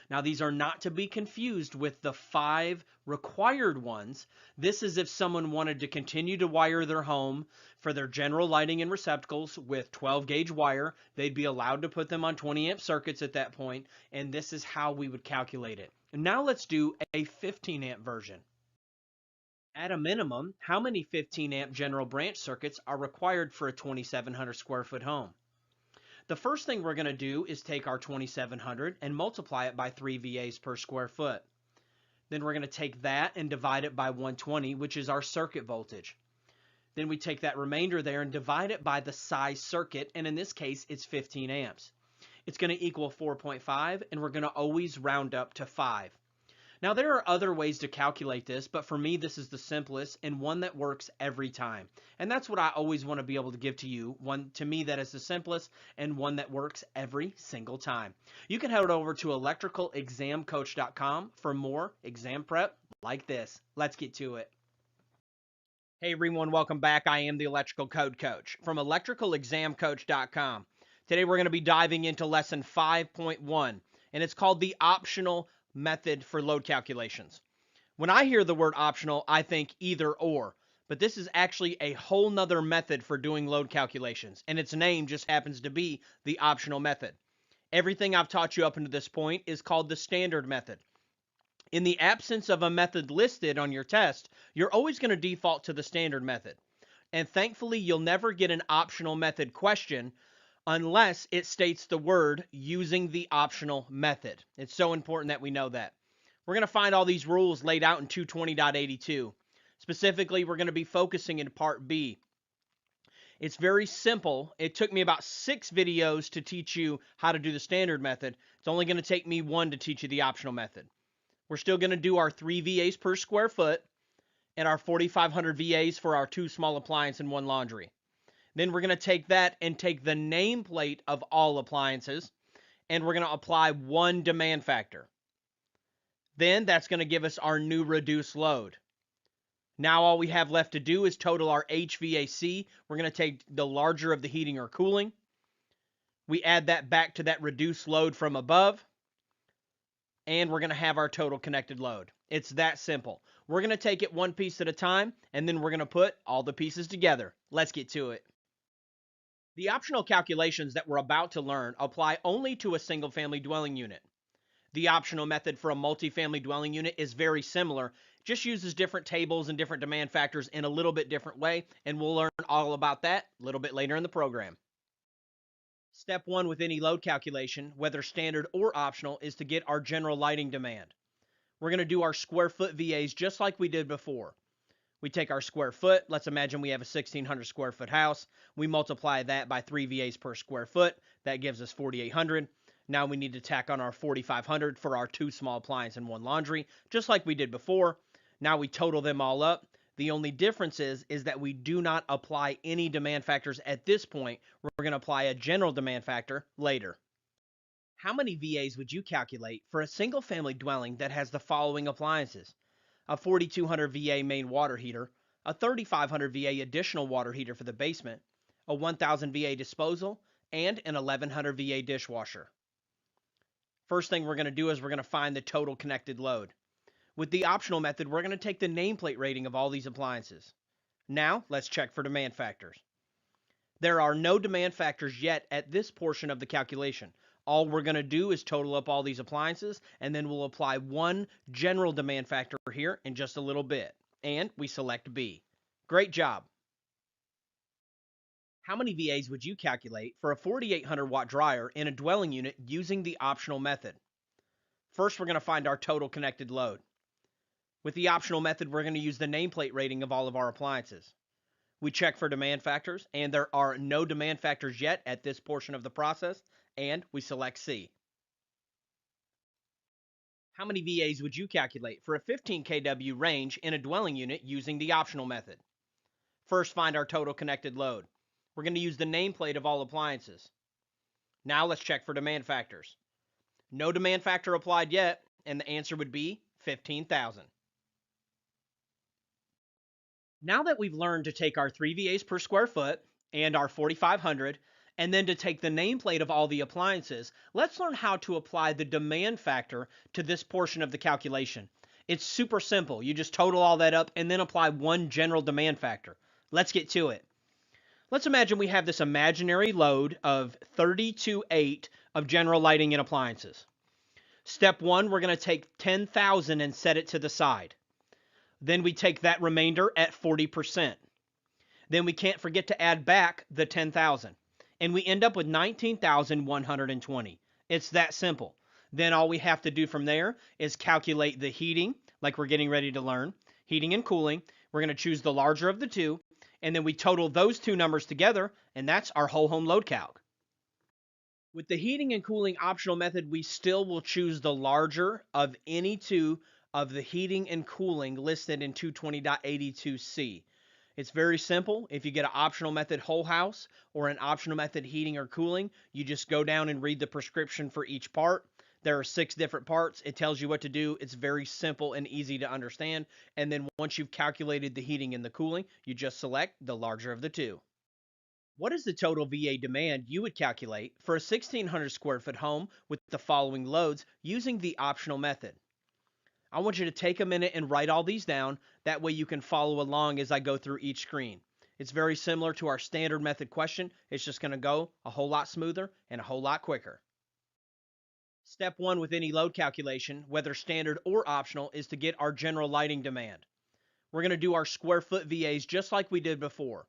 Now, these are not to be confused with the 5 required ones. This is if someone wanted to continue to wire their home for their general lighting and receptacles with 12 gauge wire. They'd be allowed to put them on 20 amp circuits at that point, and this is how we would calculate it. Now let's do a 15 amp version. At a minimum, how many 15 amp general branch circuits are required for a 2,700 square foot home? The first thing we're going to do is take our 2,700 and multiply it by 3 VAs per square foot. Then we're going to take that and divide it by 120, which is our circuit voltage. Then we take that remainder there and divide it by the size circuit, and in this case, it's 15 amps. It's going to equal 4.5, and we're going to always round up to 5. Now, there are other ways to calculate this, but for me, this is the simplest and one that works every time. And that's what I always want to be able to give to you. One, to me, that is the simplest and one that works every single time. You can head over to electricalexamcoach.com for more exam prep like this. Let's get to it. Hey everyone, welcome back. I am the Electrical Code Coach from electricalexamcoach.com. Today we're going to be diving into lesson 5.1, and it's called the optional method for load calculations. When I hear the word optional, I think either or, but this is actually a whole nother method for doing load calculations, and its name just happens to be the optional method. Everything I've taught you up until this point is called the standard method. In the absence of a method listed on your test, you're always going to default to the standard method. And thankfully, you'll never get an optional method question unless it states the word using the optional method. It's so important that we know that. We're going to find all these rules laid out in 220.82. Specifically, we're going to be focusing in part B. It's very simple. It took me about 6 videos to teach you how to do the standard method. It's only going to take me 1 to teach you the optional method. We're still going to do our 3 VAs per square foot and our 4,500 VAs for our 2 small appliance and 1 laundry. Then we're going to take that and take the nameplate of all appliances, and we're going to apply 1 demand factor. Then that's going to give us our new reduced load. Now all we have left to do is total our HVAC. We're going to take the larger of the heating or cooling. We add that back to that reduced load from above, and we're going to have our total connected load. It's that simple. We're going to take it 1 piece at a time, and then we're going to put all the pieces together. Let's get to it. The optional calculations that we're about to learn apply only to a single-family dwelling unit. The optional method for a multifamily dwelling unit is very similar, just uses different tables and different demand factors in a little bit different way, and we'll learn all about that a little bit later in the program. Step 1 with any load calculation, whether standard or optional, is to get our general lighting demand. We're going to do our square foot VAs just like we did before. We take our square foot. Let's imagine we have a 1,600 square foot house. We multiply that by 3 VAs per square foot. That gives us 4,800. Now we need to tack on our 4,500 for our 2 small appliance and 1 laundry, just like we did before. Now we total them all up. The only difference is that we do not apply any demand factors at this point. We're going to apply a general demand factor later. How many VAs would you calculate for a single family dwelling that has the following appliances? A 4,200 VA main water heater, a 3,500 VA additional water heater for the basement, a 1,000 VA disposal, and an 1,100 VA dishwasher. First thing we're going to do is we're going to find the total connected load. With the optional method, we're going to take the nameplate rating of all these appliances. Now, let's check for demand factors. There are no demand factors yet at this portion of the calculation. All we're going to do is total up all these appliances, and then we'll apply 1 general demand factor here in just a little bit. And we select B. Great job. How many VAs would you calculate for a 4,800 watt dryer in a dwelling unit using the optional method? First, we're going to find our total connected load. With the optional method, we're going to use the nameplate rating of all of our appliances. We check for demand factors, and there are no demand factors yet at this portion of the process, and we select C. How many VAs would you calculate for a 15 kW range in a dwelling unit using the optional method? First, find our total connected load. We're going to use the nameplate of all appliances. Now let's check for demand factors. No demand factor applied yet, and the answer would be 15,000. Now that we've learned to take our 3 VAs per square foot and our 4,500, and then to take the nameplate of all the appliances, let's learn how to apply the demand factor to this portion of the calculation. It's super simple. You just total all that up and then apply 1 general demand factor. Let's get to it. Let's imagine we have this imaginary load of 32.8 of general lighting and appliances. Step 1, we're going to take 10,000 and set it to the side. Then we take that remainder at 40%. Then we can't forget to add back the 10,000. And we end up with 19,120. It's that simple. Then all we have to do from there is calculate the heating, like we're getting ready to learn, heating and cooling. We're going to choose the larger of the 2, and then we total those 2 numbers together, and that's our whole home load calc. With the heating and cooling optional method, we still will choose the larger of any 2 of the heating and cooling listed in 220.82c. It's very simple. If you get an optional method whole house or an optional method heating or cooling, you just go down and read the prescription for each part. There are 6 different parts. It tells you what to do. It's very simple and easy to understand. And then once you've calculated the heating and the cooling, you just select the larger of the 2. What is the total VA demand you would calculate for a 1,600 square foot home with the following loads using the optional method? I want you to take a minute and write all these down. That way you can follow along as I go through each screen. It's very similar to our standard method question. It's just going to go a whole lot smoother and a whole lot quicker. Step one with any load calculation, whether standard or optional, is to get our general lighting demand. We're going to do our square foot VAs just like we did before.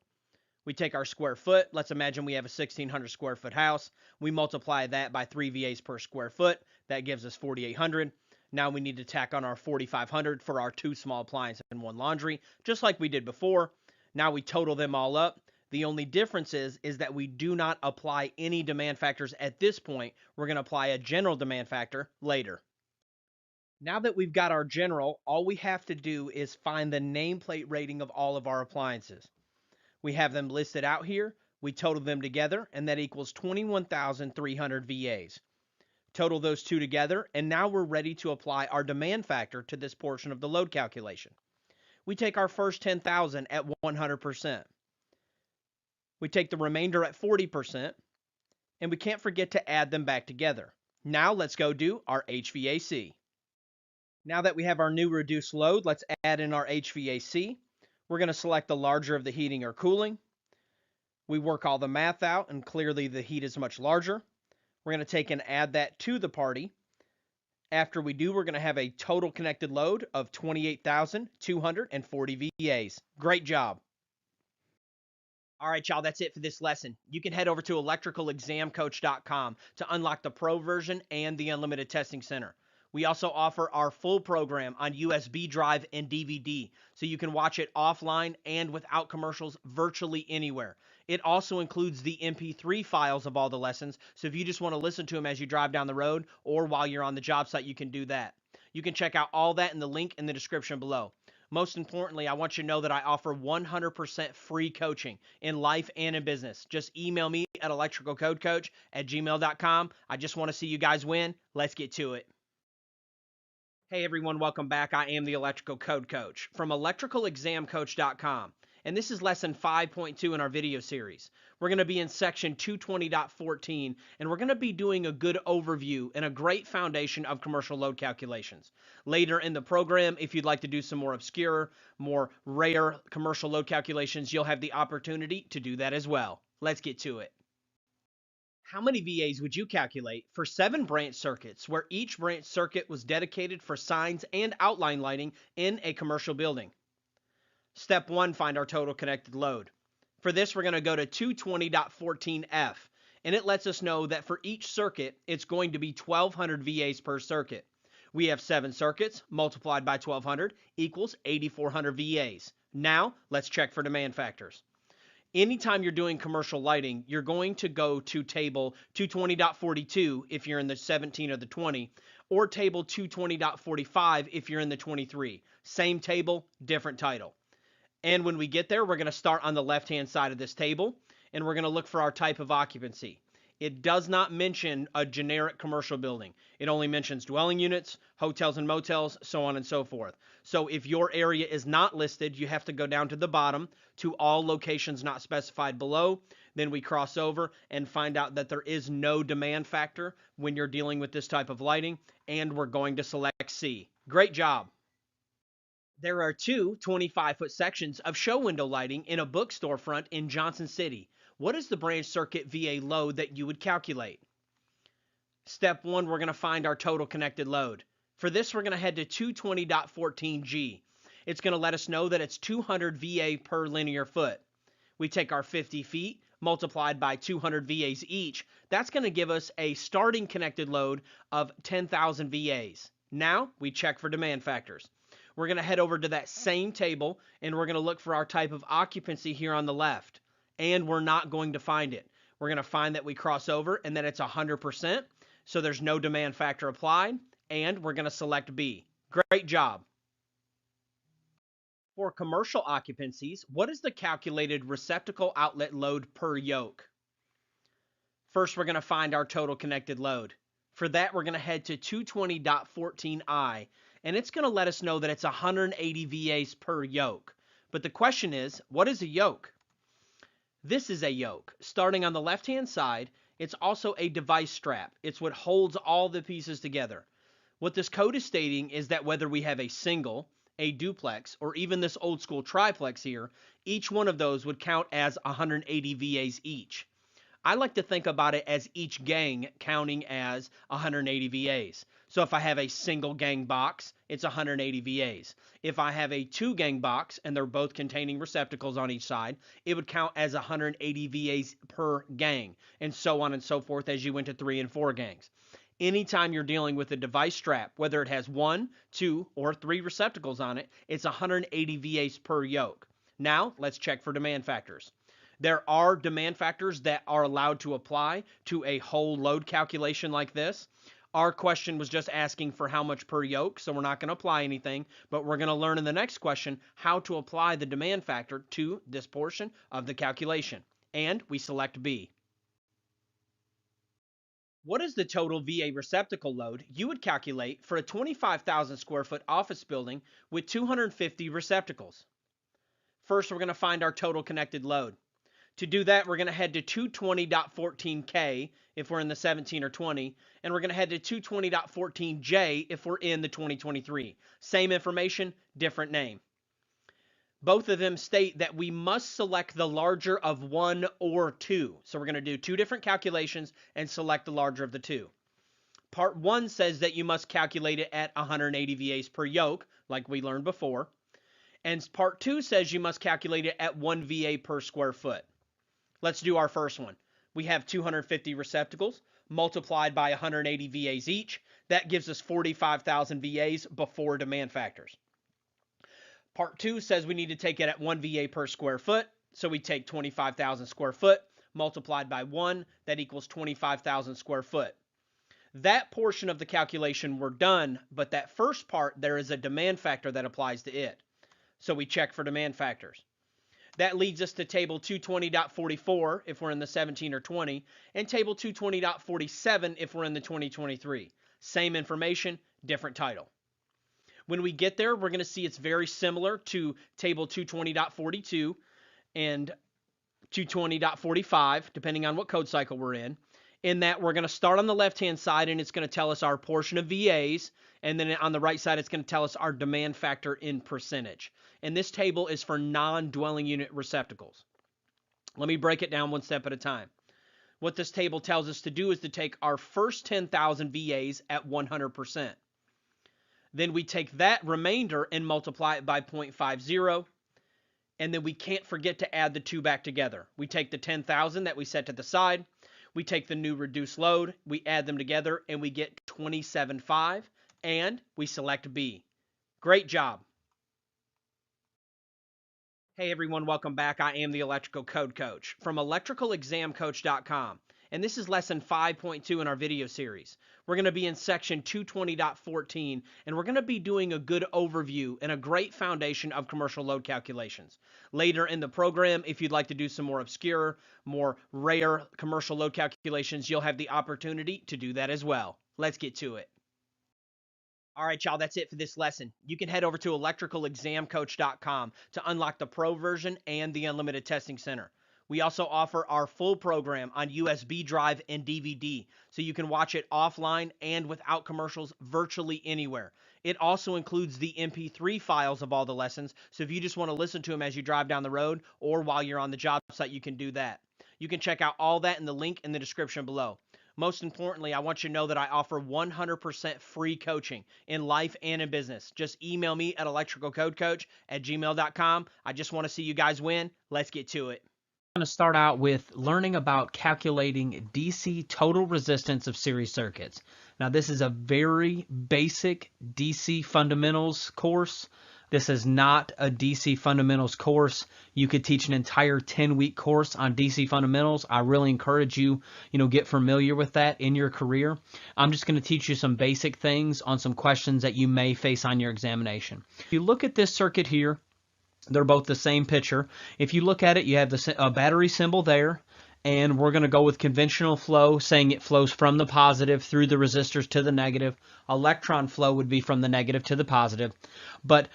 We take our square foot. Let's imagine we have a 1,600 square foot house. We multiply that by 3 VAs per square foot. That gives us 4,800. Now we need to tack on our 4,500 for our 2 small appliances and 1 laundry, just like we did before. Now we total them all up. The only difference is that we do not apply any demand factors at this point. We're going to apply a general demand factor later. Now that we've got our general, all we have to do is find the nameplate rating of all of our appliances. We have them listed out here. We total them together, and that equals 21,300 VAs. Total those two together, and now we're ready to apply our demand factor to this portion of the load calculation. We take our first 10,000 at 100%. We take the remainder at 40%, and we can't forget to add them back together. Now let's go do our HVAC. Now that we have our new reduced load, let's add in our HVAC. We're going to select the larger of the heating or cooling. We work all the math out, and clearly the heat is much larger. We're going to take and add that to the party. After we do, we're going to have a total connected load of 28,240 VAs. Great job. All right, y'all, that's it for this lesson. You can head over to electricalexamcoach.com to unlock the pro version and the unlimited testing center. We also offer our full program on USB drive and DVD, so you can watch it offline and without commercials virtually anywhere. It also includes the MP3 files of all the lessons, so if you just want to listen to them as you drive down the road or while you're on the job site, you can do that. You can check out all that in the link in the description below. Most importantly, I want you to know that I offer 100% free coaching in life and in business. Just email me at electricalcodecoach@gmail.com. I just want to see you guys win. Let's get to it. Hey everyone, welcome back. I am the Electrical Code Coach from electricalexamcoach.com, and this is lesson 5.2 in our video series. We're going to be in section 220.14, and we're going to be doing a good overview and a great foundation of commercial load calculations. Later in the program, if you'd like to do some more obscure, more rare commercial load calculations, you'll have the opportunity to do that as well. Let's get to it. How many VAs would you calculate for 7 branch circuits where each branch circuit was dedicated for signs and outline lighting in a commercial building? Step 1, find our total connected load. For this, we're going to go to 220.14F, and it lets us know that for each circuit, it's going to be 1,200 VAs per circuit. We have 7 circuits multiplied by 1,200 equals 8,400 VAs. Now, let's check for demand factors. Anytime you're doing commercial lighting, you're going to go to table 220.42 if you're in the 17 or the 20, or table 220.45 if you're in the 23. Same table, different title. And when we get there, we're going to start on the left-hand side of this table, and we're going to look for our type of occupancy. It does not mention a generic commercial building. It only mentions dwelling units, hotels and motels, so on and so forth. So if your area is not listed, you have to go down to the bottom to all locations not specified below. Then we cross over and find out that there is no demand factor when you're dealing with this type of lighting, and we're going to select C. Great job. There are 2 25-foot sections of show window lighting in a bookstore front in Johnson City. What is the branch circuit VA load that you would calculate? Step 1, we're going to find our total connected load. For this, we're going to head to 220.14G. It's going to let us know that it's 200 VA per linear foot. We take our 50 feet multiplied by 200 VAs each. That's going to give us a starting connected load of 10,000 VAs. Now, we check for demand factors. We're going to head over to that same table, and we're going to look for our type of occupancy here on the left. And we're not going to find it. We're going to find that we cross over and that it's 100%, so there's no demand factor applied, and we're going to select B. Great job. For commercial occupancies, what is the calculated receptacle outlet load per yoke? First, we're going to find our total connected load. For that, we're going to head to 220.14I, and it's going to let us know that it's 180 VAs per yoke. But the question is, what is a yoke? This is a yoke. Starting on the left-hand side, it's also a device strap. It's what holds all the pieces together. What this code is stating is that whether we have a single, a duplex, or even this old school triplex here, each one of those would count as 180 VAs each. I like to think about it as each gang counting as 180 VAs. So if I have a single gang box, it's 180 VAs. If I have a two gang box and they're both containing receptacles on each side, it would count as 180 VAs per gang, and so on and so forth as you went to 3 and 4 gangs. Anytime you're dealing with a device strap, whether it has 1, 2, or 3 receptacles on it, it's 180 VAs per yoke. Now, let's check for demand factors. There are demand factors that are allowed to apply to a whole load calculation like this. Our question was just asking for how much per yoke, so we're not going to apply anything, but we're going to learn in the next question how to apply the demand factor to this portion of the calculation. And we select B. What is the total VA receptacle load you would calculate for a 25,000 square foot office building with 250 receptacles? First, we're going to find our total connected load. To do that, we're going to head to 220.14K if we're in the 17 or 20, and we're going to head to 220.14J if we're in the 2023. Same information, different name. Both of them state that we must select the larger of one or two. So we're going to do two different calculations and select the larger of the two. Part 1 says that you must calculate it at 180 VAs per yoke, like we learned before. And Part 2 says you must calculate it at 1 VA per square foot. Let's do our first one. We have 250 receptacles multiplied by 180 VAs each. That gives us 45,000 VAs before demand factors. Part 2 says we need to take it at 1 VA per square foot. So we take 25,000 square foot multiplied by 1. That equals 25,000 square foot. That portion of the calculation we're done, but that first part, there is a demand factor that applies to it. So we check for demand factors. That leads us to table 220.44 if we're in the 17 or 20, and table 220.47 if we're in the 2023. Same information, different title. When we get there, we're going to see it's very similar to table 220.42 and 220.45, depending on what code cycle we're in that we're going to start on the left-hand side, and it's going to tell us our portion of VAs, and then on the right side, it's going to tell us our demand factor in percentage. And this table is for non-dwelling unit receptacles. Let me break it down one step at a time. What this table tells us to do is to take our first 10,000 VAs at 100%. Then we take that remainder and multiply it by 0.50, and then we can't forget to add the two back together. We take the 10,000 that we set to the side, we take the new reduced load, we add them together, and we get 27.5, and we select B. Great job. Hey everyone, welcome back. I am the Electrical Code Coach from electricalexamcoach.com, and this is lesson 5.2 in our video series. We're going to be in section 220.14, and we're going to be doing a good overview and a great foundation of commercial load calculations. Later in the program, if you'd like to do some more obscure, more rare commercial load calculations, you'll have the opportunity to do that as well. Let's get to it. All right, y'all, that's it for this lesson. You can head over to electricalexamcoach.com to unlock the Pro version and the Unlimited Testing Center. We also offer our full program on USB drive and DVD, so you can watch it offline and without commercials virtually anywhere. It also includes the MP3 files of all the lessons, so if you just want to listen to them as you drive down the road or while you're on the job site, you can do that. You can check out all that in the link in the description below. Most importantly, I want you to know that I offer 100% free coaching in life and in business. Just email me at electricalcodecoach@gmail.com. I just want to see you guys win. Let's get to it. I'm going to start out with learning about calculating DC total resistance of series circuits. Now, this is a very basic DC fundamentals course. This is not a DC fundamentals course. You could teach an entire 10-week course on DC fundamentals. I really encourage you, get familiar with that in your career. I'm just going to teach you some basic things on some questions that you may face on your examination. If you look at this circuit here, they're both the same picture. If you look at it, you have the battery symbol there, and we're going to go with conventional flow, saying it flows from the positive through the resistors to the negative. Electron flow would be from the negative to the positive. But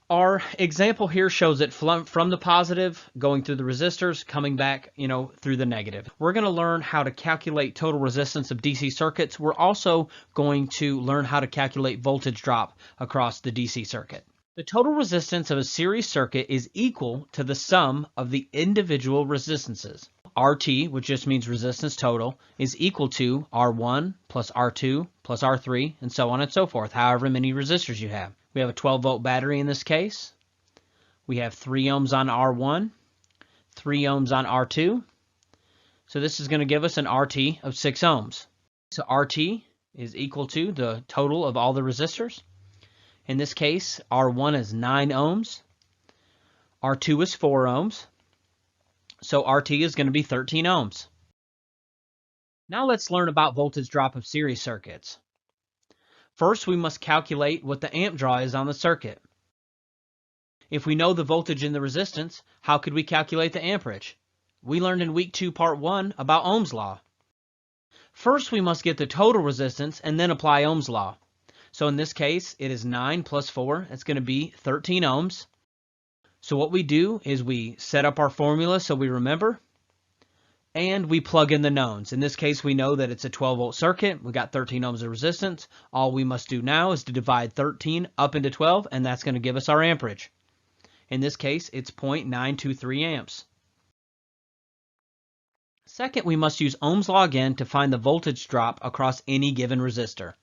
our example here shows it from the positive, going through the resistors, coming back, through the negative. We're going to learn how to calculate total resistance of DC circuits. We're also going to learn how to calculate voltage drop across the DC circuit. The total resistance of a series circuit is equal to the sum of the individual resistances. RT, which just means resistance total, is equal to R1 plus R2 plus R3, and so on and so forth, however many resistors you have. We have a 12-volt battery in this case. We have 3 ohms on R1, 3 ohms on R2. So this is going to give us an RT of 6 ohms. So RT is equal to the total of all the resistors. In this case, R1 is 9 ohms, R2 is 4 ohms, so RT is going to be 13 ohms. Now let's learn about voltage drop of series circuits. First, we must calculate what the amp draw is on the circuit. If we know the voltage in the resistance, how could we calculate the amperage? We learned in week 2, part 1 about Ohm's law. First, we must get the total resistance and then apply Ohm's law. So in this case, it is 9 plus 4. It's going to be 13 ohms. So what we do is we set up our formula so we remember, and we plug in the knowns. In this case, we know that it's a 12-volt circuit. We got 13 ohms of resistance. All we must do now is to divide 13 up into 12, and that's going to give us our amperage. In this case, it's 0.923 amps. Second, we must use Ohm's law again to find the voltage drop across any given resistor.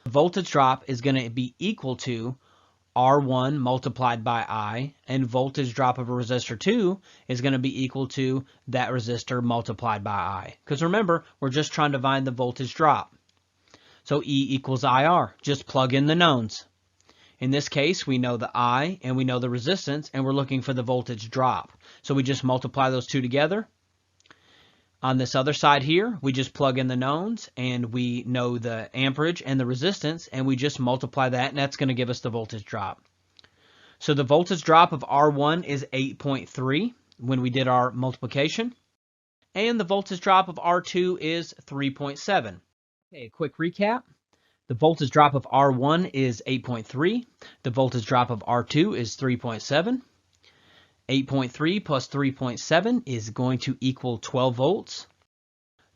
The voltage drop is going to be equal to R1 multiplied by I, and voltage drop of a resistor 2 is going to be equal to that resistor multiplied by I. Because remember, we're just trying to find the voltage drop. So E equals IR. Just plug in the knowns. In this case, we know the I and we know the resistance, and we're looking for the voltage drop. So we just multiply those two together. On this other side here, we just plug in the knowns, and we know the amperage and the resistance, and we just multiply that, and that's going to give us the voltage drop. So the voltage drop of R1 is 8.3 when we did our multiplication, and the voltage drop of R2 is 3.7. Okay, a quick recap. The voltage drop of R1 is 8.3. The voltage drop of R2 is 3.7. 8.3 plus 3.7 is going to equal 12 volts.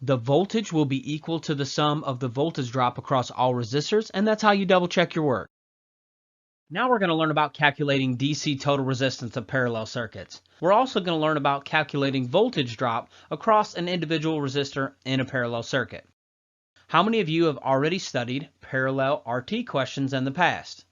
The voltage will be equal to the sum of the voltage drop across all resistors, and that's how you double check your work. Now we're going to learn about calculating DC total resistance of parallel circuits. We're also going to learn about calculating voltage drop across an individual resistor in a parallel circuit. How many of you have already studied parallel RT questions in the past?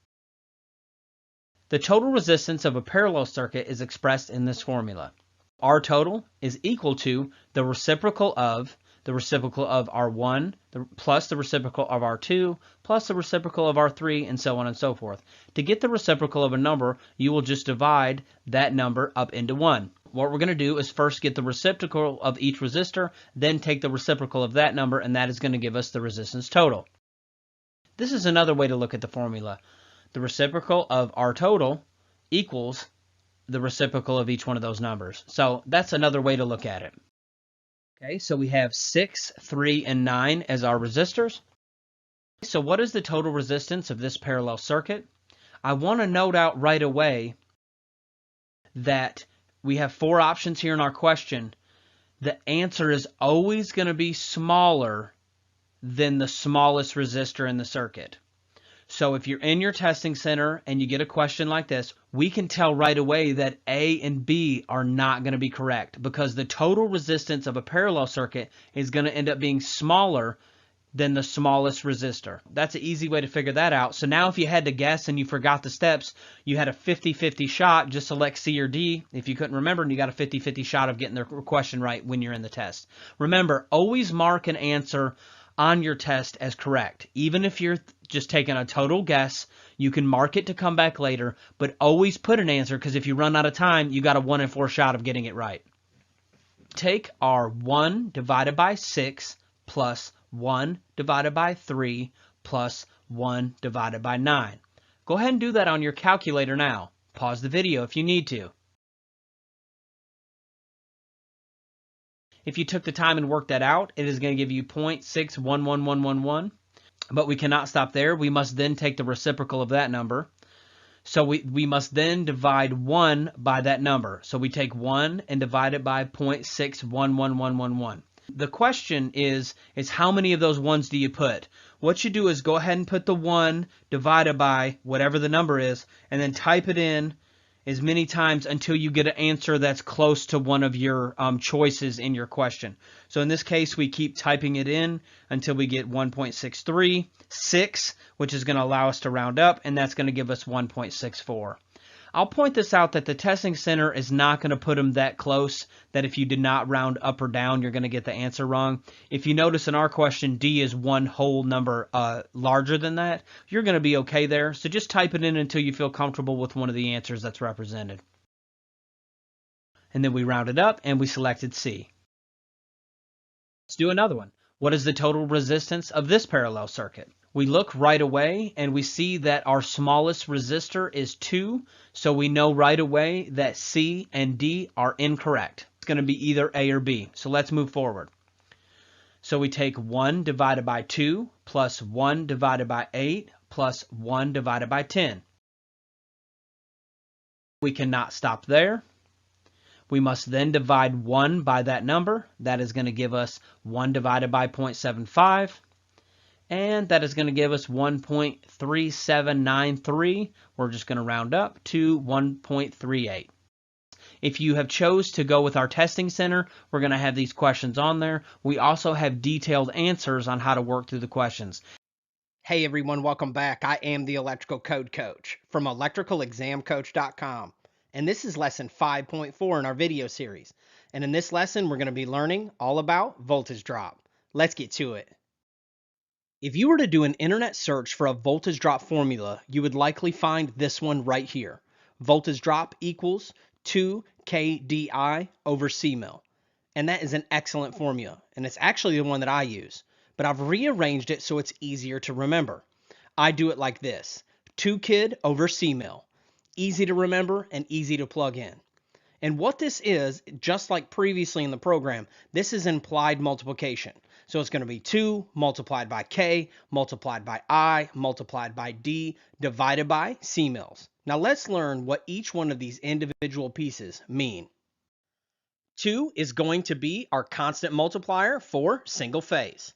The total resistance of a parallel circuit is expressed in this formula. R total is equal to the reciprocal of R1 plus the reciprocal of R2 plus the reciprocal of R3, and so on and so forth. To get the reciprocal of a number, you will just divide that number up into 1. What we're going to do is first get the reciprocal of each resistor, then take the reciprocal of that number, and that is going to give us the resistance total. This is another way to look at the formula. The reciprocal of R total equals the reciprocal of each one of those numbers. So that's another way to look at it. Okay, so we have 6, 3, and 9 as our resistors. So what is the total resistance of this parallel circuit? I want to note out right away that we have 4 options here in our question. The answer is always going to be smaller than the smallest resistor in the circuit. So if you're in your testing center and you get a question like this, we can tell right away that A and B are not going to be correct, because the total resistance of a parallel circuit is going to end up being smaller than the smallest resistor. That's an easy way to figure that out. So now if you had to guess and you forgot the steps, you had a 50-50 shot. Just select C or D if you couldn't remember, and you got a 50-50 shot of getting the question right when you're in the test. Remember, always mark an answer on your test as correct. Even if you're just taking a total guess, you can mark it to come back later, but always put an answer, because if you run out of time, you got a 1 in 4 shot of getting it right. Take our 1 divided by 6 plus 1 divided by 3 plus 1 divided by 9. Go ahead and do that on your calculator now. Pause the video if you need to. If you took the time and worked that out, it is going to give you 0.611111. But we cannot stop there. We must then take the reciprocal of that number. So we must then divide 1 by that number. So we take 1 and divide it by 0.611111. The question is how many of those ones do you put? What you do is go ahead and put the 1 divided by whatever the number is, and then type it in as many times until you get an answer that's close to one of your choices in your question. So in this case, we keep typing it in until we get 1.636, which is going to allow us to round up, and that's going to give us 1.64. I'll point this out that the testing center is not going to put them that close that if you did not round up or down, you're going to get the answer wrong. If you notice in our question, D is one whole number larger than that, you're going to be okay there. So just type it in until you feel comfortable with one of the answers that's represented. And then we rounded up and we selected C. Let's do another one. What is the total resistance of this parallel circuit? We look right away and we see that our smallest resistor is 2, so we know right away that C and D are incorrect. It's going to be either A or B. So let's move forward. So we take 1 divided by 2 plus 1 divided by 8 plus 1 divided by 10. We cannot stop there. We must then divide 1 by that number. That is going to give us 1 divided by 0.75. And that is going to give us 1.3793. We're just going to round up to 1.38. If you have chose to go with our testing center, we're going to have these questions on there. We also have detailed answers on how to work through the questions. Hey everyone, welcome back. I am the Electrical Code Coach from electricalexamcoach.com. And this is lesson 5.4 in our video series. And in this lesson, we're going to be learning all about voltage drop. Let's get to it. If you were to do an internet search for a voltage drop formula, you would likely find this one right here. Voltage drop equals 2 kDi over C mil. And that is an excellent formula. And it's actually the one that I use. But I've rearranged it so it's easier to remember. I do it like this. 2 kid over C mil. Easy to remember and easy to plug in. And what this is, just like previously in the program, this is implied multiplication. So it's going to be 2 multiplied by K, multiplied by I, multiplied by D, divided by C mils. Now let's learn what each one of these individual pieces mean. 2 is going to be our constant multiplier for single phase.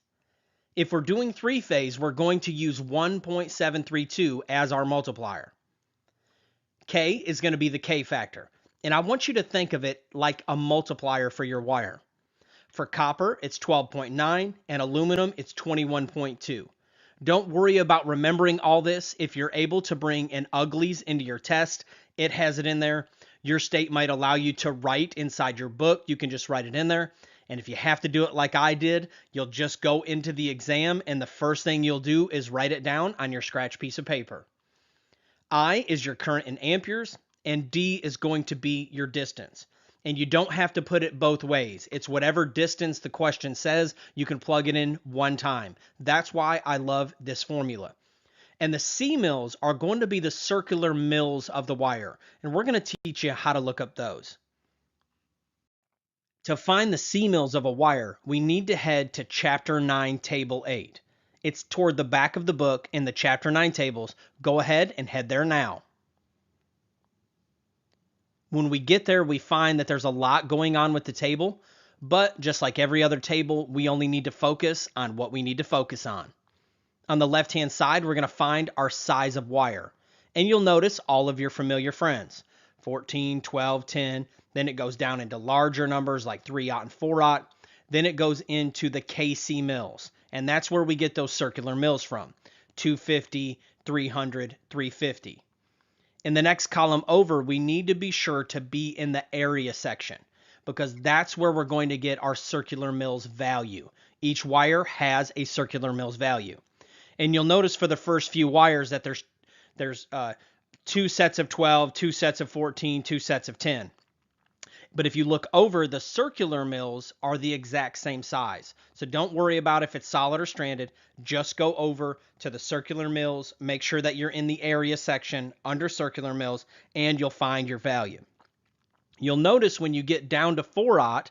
If we're doing 3-phase, we're going to use 1.732 as our multiplier. K is going to be the K factor. And I want you to think of it like a multiplier for your wire. For copper, it's 12.9, and aluminum, it's 21.2. Don't worry about remembering all this. If you're able to bring in uglies into your test, it has it in there. Your state might allow you to write inside your book. You can just write it in there. And if you have to do it like I did, you'll just go into the exam, and the first thing you'll do is write it down on your scratch piece of paper. I is your current in amperes, and D is going to be your distance. And you don't have to put it both ways. It's whatever distance the question says, you can plug it in one time. That's why I love this formula. And the C mils are going to be the circular mils of the wire. And we're going to teach you how to look up those. To find the C mils of a wire, we need to head to Chapter 9, Table 8. It's toward the back of the book in the Chapter 9 tables. Go ahead and head there now. When we get there, we find that there's a lot going on with the table, but just like every other table, we only need to focus on what we need to focus on. On the left-hand side, we're going to find our size of wire, and you'll notice all of your familiar friends, 14, 12, 10, then it goes down into larger numbers like 3/0 and 4/0, then it goes into the KC mils, and that's where we get those circular mils from, 250, 300, 350. In the next column over, we need to be sure to be in the area section because that's where we're going to get our circular mils value. Each wire has a circular mils value. And you'll notice for the first few wires that there's 2 sets of 12, 2 sets of 14, 2 sets of 10. But if you look over, the circular mils are the exact same size. So don't worry about if it's solid or stranded. Just go over to the circular mils. Make sure that you're in the area section under circular mils, and you'll find your value. You'll notice when you get down to 4/0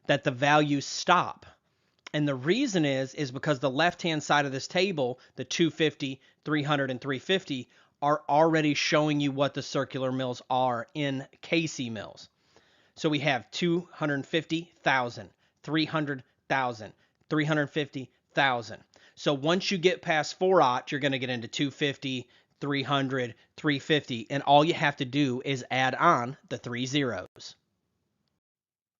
that the values stop. And the reason is because the left-hand side of this table, the 250, 300, and 350, are already showing you what the circular mils are in KC mils. So we have 250,000, 300,000, 350,000. So once you get past 4/0, you're going to get into 250, 300, 350, and all you have to do is add on the 3 zeros.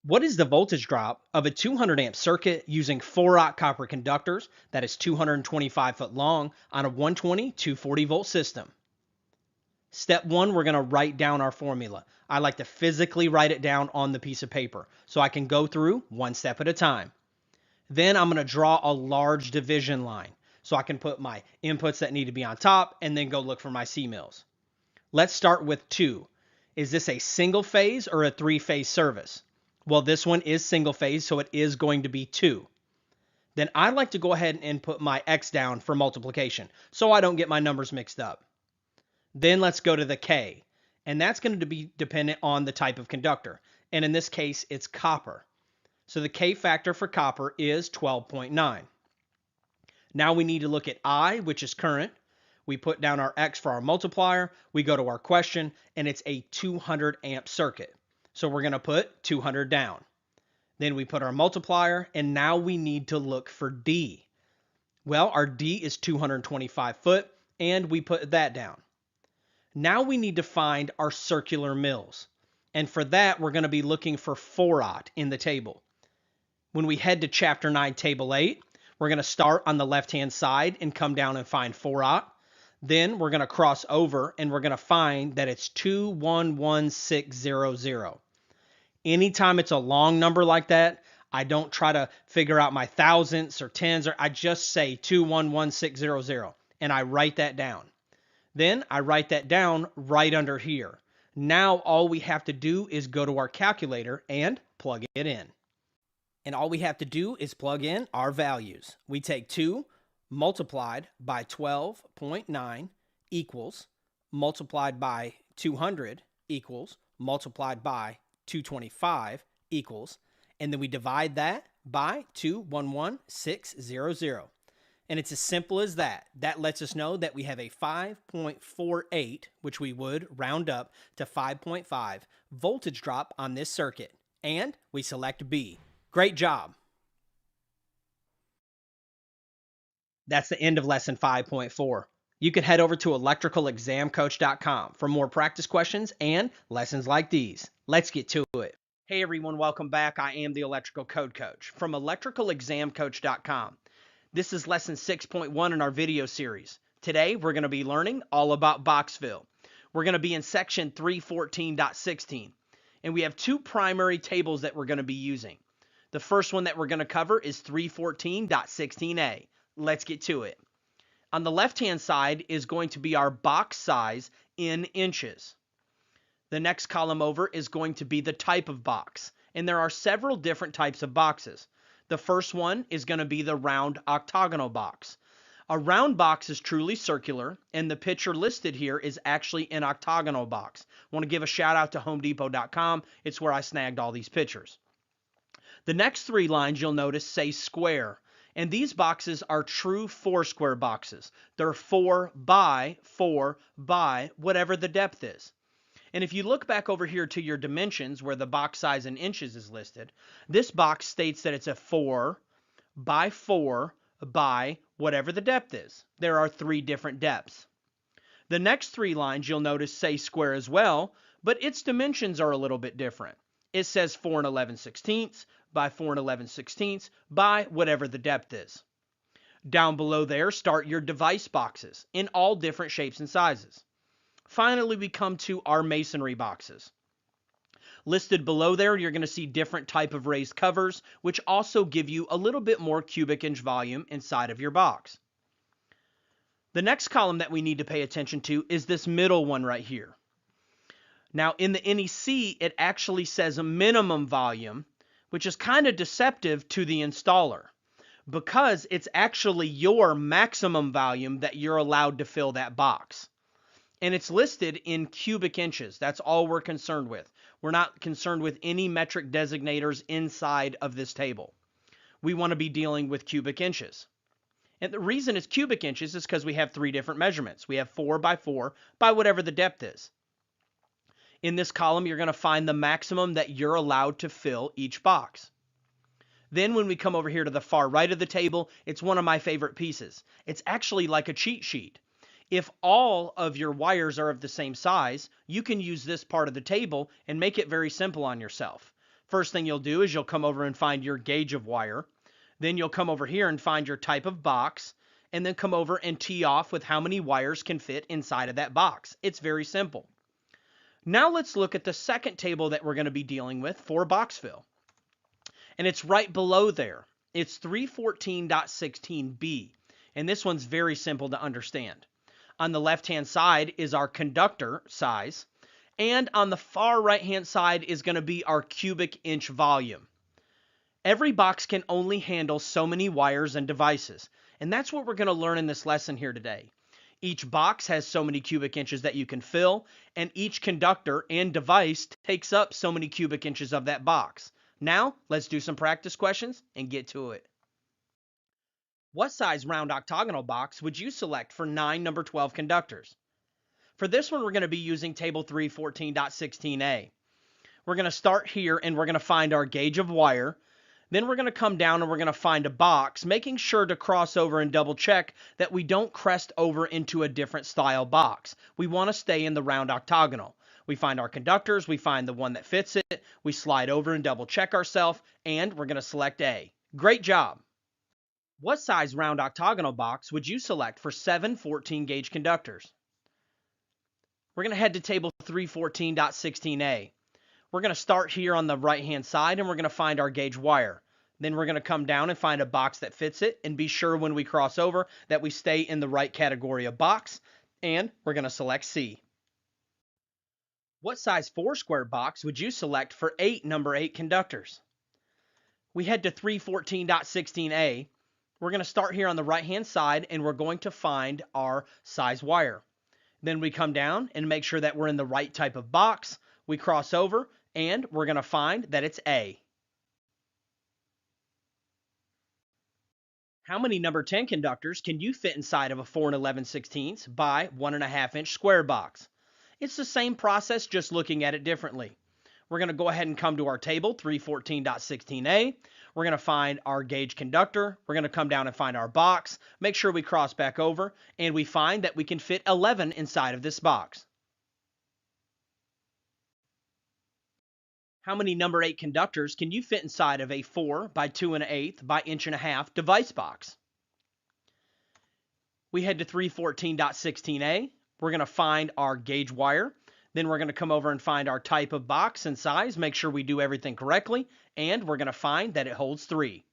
What is the voltage drop of a 200 amp circuit using 4-aught copper conductors that is 225 foot long on a 120 240 volt system? Step 1, we're going to write down our formula. I like to physically write it down on the piece of paper so I can go through one step at a time. Then I'm going to draw a large division line so I can put my inputs that need to be on top and then go look for my C mills. Let's start with 2. Is this a single phase or a 3-phase service? Well, this one is single phase, so it is going to be 2. Then I like to go ahead and put my X down for multiplication so I don't get my numbers mixed up. Then let's go to the K, and that's going to be dependent on the type of conductor. And in this case, it's copper. So the K factor for copper is 12.9. Now we need to look at I, which is current. We put down our X for our multiplier. We go to our question, and it's a 200 amp circuit. So we're going to put 200 down. Then we put our multiplier, and now we need to look for D. Well, our D is 225 foot, and we put that down. Now we need to find our circular mills. And for that, we're going to be looking for 4-aught in the table. When we head to Chapter 9, Table 8, we're going to start on the left-hand side and come down and find 4-aught. Then we're going to cross over, and we're going to find that it's 211600. Anytime it's a long number like that, I don't try to figure out my thousandths or tens, or I just say 211600, and I write that down. Then I write that down right under here. Now all we have to do is go to our calculator and plug it in. And all we have to do is plug in our values. We take 2 multiplied by 12.9 equals multiplied by 200 equals multiplied by 225 equals, and then we divide that by 211600. And it's as simple as that. That lets us know that we have a 5.48, which we would round up to 5.5 voltage drop on this circuit. And we select B. Great job. That's the end of lesson 5.4. You can head over to electricalexamcoach.com for more practice questions and lessons like these. Let's get to it. Hey everyone, welcome back. I am the Electrical Code Coach from electricalexamcoach.com. This is lesson 6.1 in our video series. Today, we're going to be learning all about box fill. We're going to be in section 314.16, and we have 2 primary tables that we're going to be using. The first one that we're going to cover is 314.16a. Let's get to it. On the left-hand side is going to be our box size in inches. The next column over is going to be the type of box, and there are several different types of boxes. The first one is going to be the round octagonal box. A round box is truly circular, and the picture listed here is actually an octagonal box. I want to give a shout out to homedepot.com. It's where I snagged all these pictures. The next 3 lines you'll notice say square, and these boxes are true 4-square boxes. They're 4 by 4 by whatever the depth is. And if you look back over here to your dimensions where the box size in inches is listed, this box states that it's a 4 by 4 by whatever the depth is. There are 3 different depths. The next 3 lines you'll notice say square as well, but its dimensions are a little bit different. It says 4 11/16 by 4 11/16 by whatever the depth is. Down below there start your device boxes in all different shapes and sizes. Finally, we come to our masonry boxes. Listed below there, you're going to see different type of raised covers, which also give you a little bit more cubic inch volume inside of your box. The next column that we need to pay attention to is this middle one right here. Now, in the NEC, it actually says a minimum volume, which is kind of deceptive to the installer because it's actually your maximum volume that you're allowed to fill that box. And it's listed in cubic inches. That's all we're concerned with. We're not concerned with any metric designators inside of this table. We want to be dealing with cubic inches. And the reason it's cubic inches is because we have 3 different measurements. We have 4 by 4 by whatever the depth is. In this column, you're going to find the maximum that you're allowed to fill each box. Then when we come over here to the far right of the table, it's one of my favorite pieces. It's actually like a cheat sheet. If all of your wires are of the same size, you can use this part of the table and make it very simple on yourself. First thing you'll do is you'll come over and find your gauge of wire. Then you'll come over here and find your type of box, and then come over and tee off with how many wires can fit inside of that box. It's very simple. Now let's look at the second table that we're going to be dealing with for box fill. And it's right below there. It's 314.16b. And this one's very simple to understand. On the left-hand side is our conductor size, and on the far right-hand side is going to be our cubic inch volume. Every box can only handle so many wires and devices, and that's what we're going to learn in this lesson here today. Each box has so many cubic inches that you can fill, and each conductor and device takes up so many cubic inches of that box. Now, let's do some practice questions and get to it. What size round octagonal box would you select for 9 number 12 conductors? For this one, we're going to be using table 314.16a. We're going to start here and we're going to find our gauge of wire. Then we're going to come down and we're going to find a box, making sure to cross over and double check that we don't crest over into a different style box. We want to stay in the round octagonal. We find our conductors, we find the one that fits it, we slide over and double check ourselves, and we're going to select A. Great job! What size round octagonal box would you select for 7 14 gauge conductors? We're going to head to table 314.16a. We're going to start here on the right hand side and we're going to find our gauge wire. Then we're going to come down and find a box that fits it, and be sure when we cross over that we stay in the right category of box, and we're going to select C. What size 4 square box would you select for 8 number 8 conductors? We head to 314.16a. We're going to start here on the right hand side and we're going to find our size wire. Then we come down and make sure that we're in the right type of box. We cross over and we're going to find that it's A. How many number 10 conductors can you fit inside of a 4 11/16 by 1.5 inch square box? It's the same process, just looking at it differently. We're going to go ahead and come to our table, 314.16a. We're going to find our gauge conductor. We're going to come down and find our box. Make sure we cross back over, and we find that we can fit 11 inside of this box. How many number 8 conductors can you fit inside of a 4 by 2 1/8 by 1.5 inch device box? We head to 314.16a. We're going to find our gauge wire. Then we're going to come over and find our type of box and size, make sure we do everything correctly, and we're going to find that it holds 3.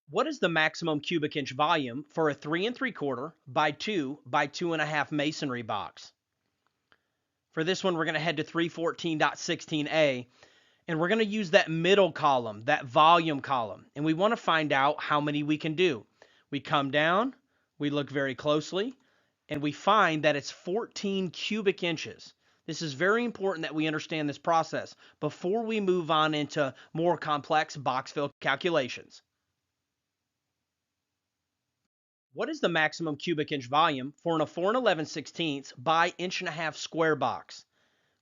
What is the maximum cubic inch volume for a 3 3/4 by 2 by 2.5 masonry box? For this one, we're going to head to 314.16a, and we're going to use that middle column, that volume column, and we want to find out how many we can do. We come down, we look very closely, and we find that it's 14 cubic inches. This is very important that we understand this process before we move on into more complex box fill calculations. What is the maximum cubic inch volume for a 4 11/16 by 1.5 inch square box?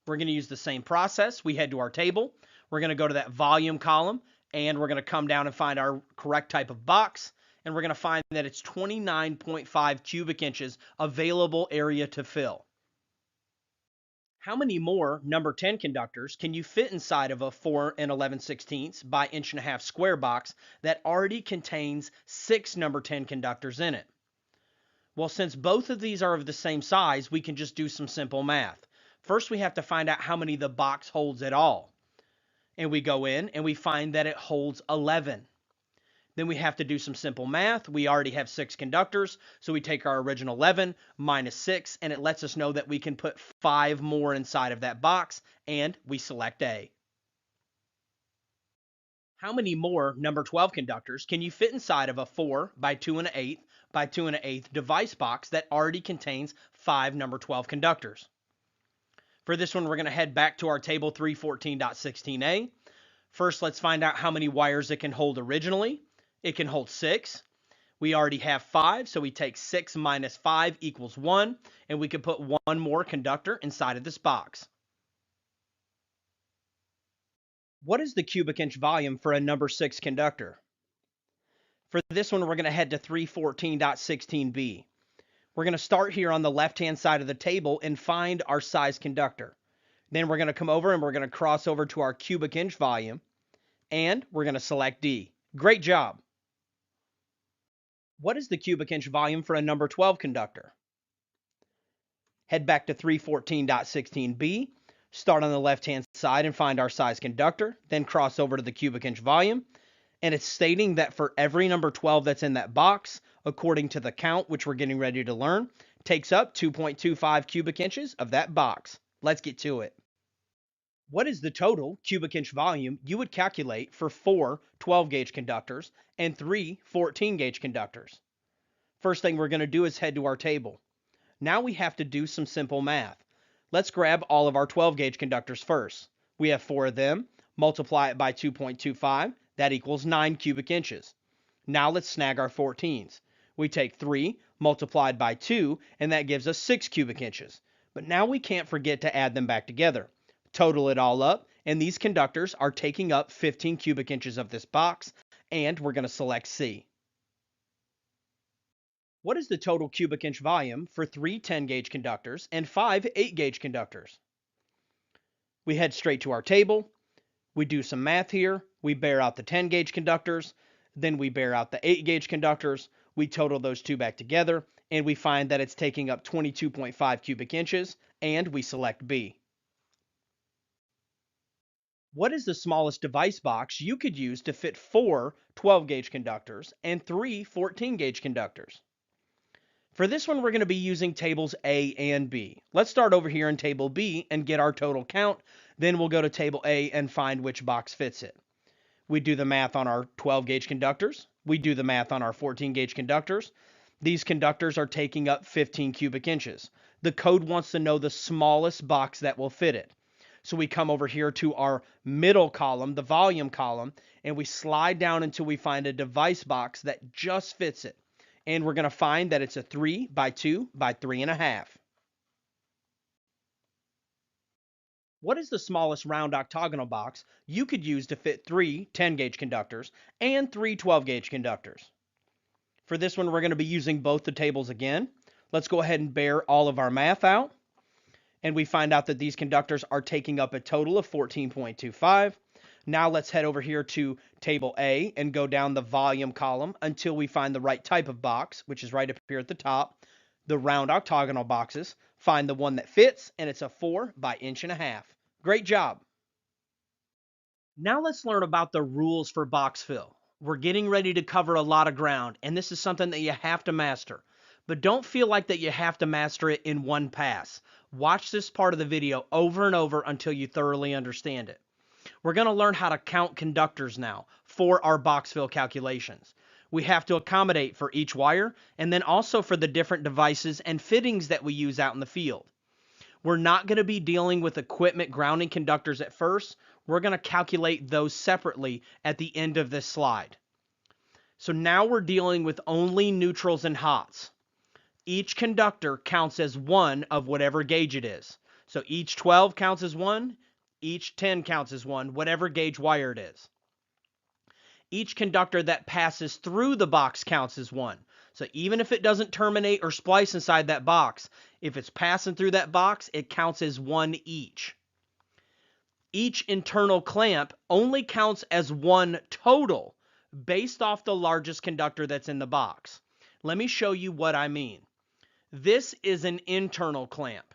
We're going to use the same process. We head to our table. We're going to go to that volume column, and we're going to come down and find our correct type of box. And we're going to find that it's 29.5 cubic inches available area to fill. How many more number 10 conductors can you fit inside of a 4 11/16 by 1.5 inch square box that already contains 6 number 10 conductors in it? Well, since both of these are of the same size, we can just do some simple math. First, we have to find out how many the box holds at all. And we go in and we find that it holds 11. Then we have to do some simple math. We already have 6 conductors, so we take our original 11 minus 6, and it lets us know that we can put 5 more inside of that box, and we select A. How many more number 12 conductors can you fit inside of a 4 by 2 1/8 by 2 1/8 device box that already contains 5 number 12 conductors? For this one, we're going to head back to our table 314.16a. First, let's find out how many wires it can hold originally. It can hold 6. We already have 5, so we take 6 minus 5 equals 1, and we can put 1 more conductor inside of this box. What is the cubic inch volume for a number 6 conductor? For this one, we're going to head to 314.16b. We're going to start here on the left-hand side of the table and find our size conductor. Then we're going to come over and we're going to cross over to our cubic inch volume, and we're going to select D. Great job. What is the cubic inch volume for a number 12 conductor? Head back to 314.16b, start on the left-hand side and find our size conductor, then cross over to the cubic inch volume, and it's stating that for every number 12 that's in that box, according to the count, which we're getting ready to learn, takes up 2.25 cubic inches of that box. Let's get to it. What is the total cubic inch volume you would calculate for 4 12-gauge conductors and 3 14-gauge conductors? First thing we're going to do is head to our table. Now we have to do some simple math. Let's grab all of our 12-gauge conductors first. We have 4 of them. Multiply it by 2.25. That equals 9 cubic inches. Now let's snag our 14s. We take 3 multiplied by 2, and that gives us 6 cubic inches. But now we can't forget to add them back together. Total it all up, and these conductors are taking up 15 cubic inches of this box, and we're going to select C. What is the total cubic inch volume for 3 10-gauge conductors and 5 8-gauge conductors? We head straight to our table. We do some math here. We bear out the 10-gauge conductors. Then we bear out the 8-gauge conductors. We total those two back together, and we find that it's taking up 22.5 cubic inches, and we select B. What is the smallest device box you could use to fit 4 12-gauge conductors and 3 14-gauge conductors? For this one, we're going to be using tables A and B. Let's start over here in table B and get our total count. Then we'll go to table A and find which box fits it. We do the math on our 12-gauge conductors. We do the math on our 14-gauge conductors. These conductors are taking up 15 cubic inches. The code wants to know the smallest box that will fit it. So we come over here to our middle column, the volume column, and we slide down until we find a device box that just fits it. And we're going to find that it's a 3 by 2 by 3.5. What is the smallest round octagonal box you could use to fit 3 10-gauge conductors and 3 12-gauge conductors? For this one, we're going to be using both the tables again. Let's go ahead and bear all of our math out. And we find out that these conductors are taking up a total of 14.25. Now let's head over here to table A and go down the volume column until we find the right type of box, which is right up here at the top, the round octagonal boxes. Find the one that fits, and it's a 4 by 1.5 inches. Great job. Now let's learn about the rules for box fill. We're getting ready to cover a lot of ground, and this is something that you have to master. But don't feel like that you have to master it in one pass. Watch this part of the video over and over until you thoroughly understand it. We're going to learn how to count conductors now for our box fill calculations. We have to accommodate for each wire and then also for the different devices and fittings that we use out in the field. We're not going to be dealing with equipment grounding conductors at first. We're going to calculate those separately at the end of this slide. So now we're dealing with only neutrals and hots. Each conductor counts as 1 of whatever gauge it is. So each 12 counts as 1. Each 10 counts as 1, whatever gauge wire it is. Each conductor that passes through the box counts as 1. So even if it doesn't terminate or splice inside that box, if it's passing through that box, it counts as 1 each. Each internal clamp only counts as 1 total based off the largest conductor that's in the box. Let me show you what I mean. This is an internal clamp.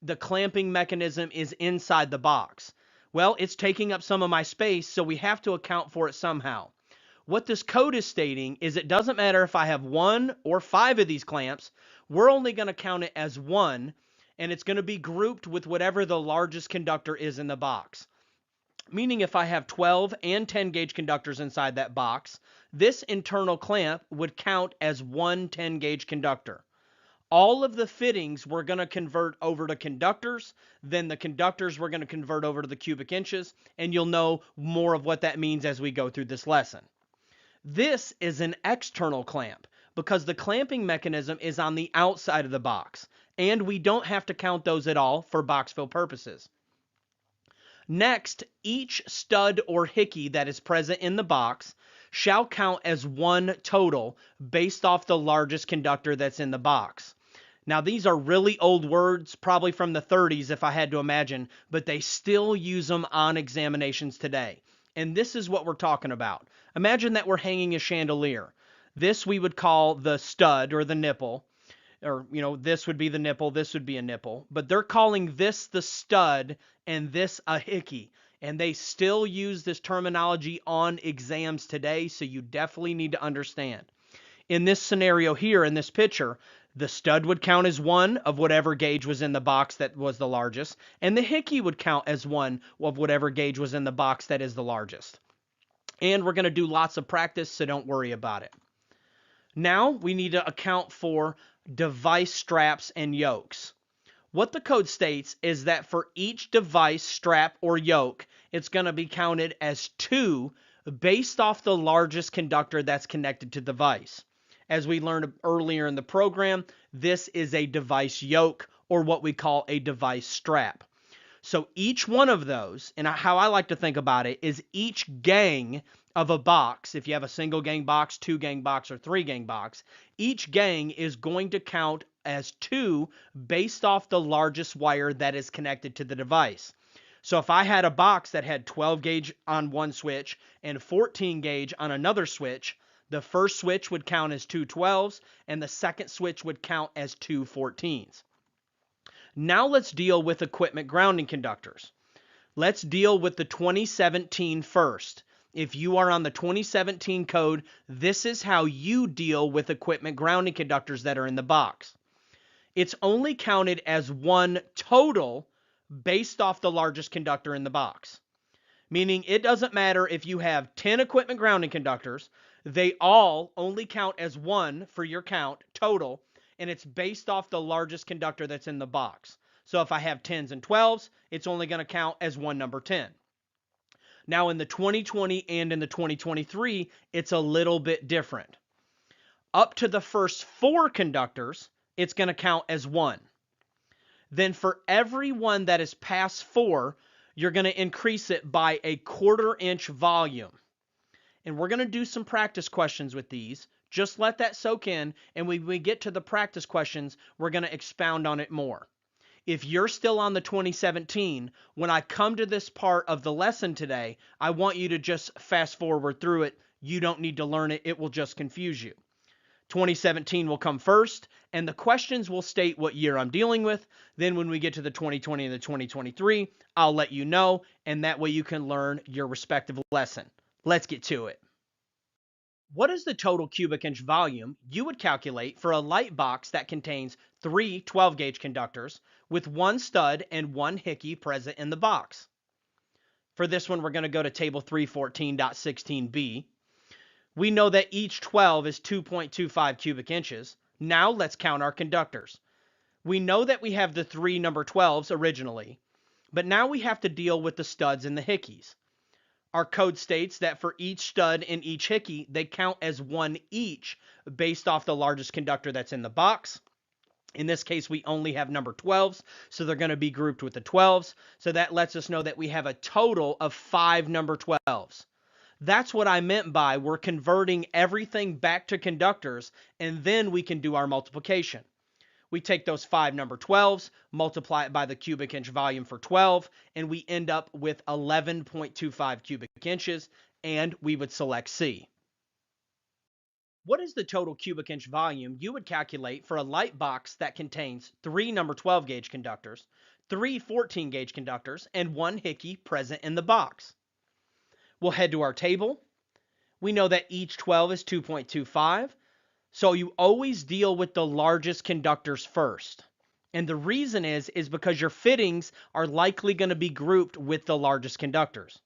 The clamping mechanism is inside the box. Well, it's taking up some of my space, so we have to account for it somehow. What this code is stating is it doesn't matter if I have 1 or 5 of these clamps, we're only going to count it as 1, and it's going to be grouped with whatever the largest conductor is in the box. Meaning if I have 12 and 10-gauge conductors inside that box, this internal clamp would count as 1 10-gauge conductor. All of the fittings we're going to convert over to conductors, then the conductors we're going to convert over to the cubic inches, and you'll know more of what that means as we go through this lesson. This is an external clamp because the clamping mechanism is on the outside of the box, and we don't have to count those at all for box fill purposes. Next, each stud or hickey that is present in the box shall count as one total based off the largest conductor that's in the box. Now, these are really old words, probably from the 30s if I had to imagine, but they still use them on examinations today. And this is what we're talking about. Imagine that we're hanging a chandelier. This we would call the stud or the nipple, or, this would be the nipple, this would be a nipple, but they're calling this the stud and this a hickey. And they still use this terminology on exams today, so you definitely need to understand. In this scenario here, in this picture, the stud would count as one of whatever gauge was in the box that was the largest, and the hickey would count as one of whatever gauge was in the box that is the largest. And we're going to do lots of practice, so don't worry about it. Now we need to account for device straps and yokes. What the code states is that for each device strap or yoke, it's going to be counted as 2 based off the largest conductor that's connected to the device. As we learned earlier in the program, this is a device yoke, or what we call a device strap. So each one of those, and how I like to think about it, is each gang of a box. If you have a single gang box, 2 gang box, or 3 gang box, each gang is going to count as 2 based off the largest wire that is connected to the device. So if I had a box that had 12 gauge on one switch and 14 gauge on another switch, the first switch would count as 2 12s, and the second switch would count as 2 14s. Now let's deal with equipment grounding conductors. Let's deal with the 2017 first. If you are on the 2017 code, this is how you deal with equipment grounding conductors that are in the box. It's only counted as one total based off the largest conductor in the box. Meaning it doesn't matter if you have 10 equipment grounding conductors, they all only count as one for your count total, and it's based off the largest conductor that's in the box. So if I have 10s and 12s, it's only going to count as one number 10. Now in the 2020 and in the 2023, it's a little bit different. Up to the first 4 conductors, it's going to count as 1. Then for every one that is past 4, you're going to increase it by a 1/4 inch volume. And we're going to do some practice questions with these. Just let that soak in, and when we get to the practice questions, we're going to expound on it more. If you're still on the 2017, when I come to this part of the lesson today, I want you to just fast forward through it. You don't need to learn it. It will just confuse you. 2017 will come first, and the questions will state what year I'm dealing with. Then when we get to the 2020 and the 2023, I'll let you know, and that way you can learn your respective lesson. Let's get to it. What is the total cubic inch volume you would calculate for a light box that contains 3 12-gauge conductors with 1 stud and 1 hickey present in the box? For this one, we're going to go to table 314.16b. We know that each 12 is 2.25 cubic inches. Now let's count our conductors. We know that we have the 3 number 12s originally, but now we have to deal with the studs and the hickeys. Our code states that for each stud and each hickey, they count as 1 each based off the largest conductor that's in the box. In this case, we only have number 12s, so they're going to be grouped with the 12s. So that lets us know that we have a total of 5 number 12s. That's what I meant by we're converting everything back to conductors, and then we can do our multiplication. We take those 5 number 12s, multiply it by the cubic inch volume for 12, and we end up with 11.25 cubic inches, and we would select C. What is the total cubic inch volume you would calculate for a light box that contains 3 number 12 gauge conductors, 3 14 gauge conductors, and 1 hickey present in the box? We'll head to our table. We know that each 12 is 2.25. So you always deal with the largest conductors first. And the reason is because your fittings are likely going to be grouped with the largest conductors.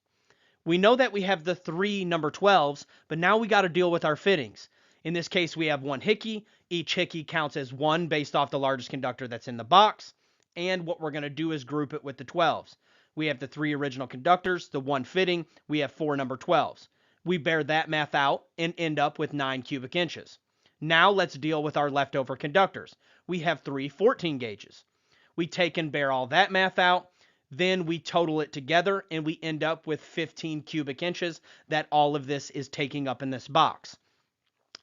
We know that we have the 3 number 12s, but now we got to deal with our fittings. In this case, we have 1 hickey. Each hickey counts as 1 based off the largest conductor that's in the box. And what we're going to do is group it with the 12s. We have the 3 original conductors, the 1 fitting. We have 4 number 12s. We bear that math out and end up with 9 cubic inches. Now let's deal with our leftover conductors. We have 3 14 gauges. We take and bear all that math out. Then we total it together and we end up with 15 cubic inches that all of this is taking up in this box.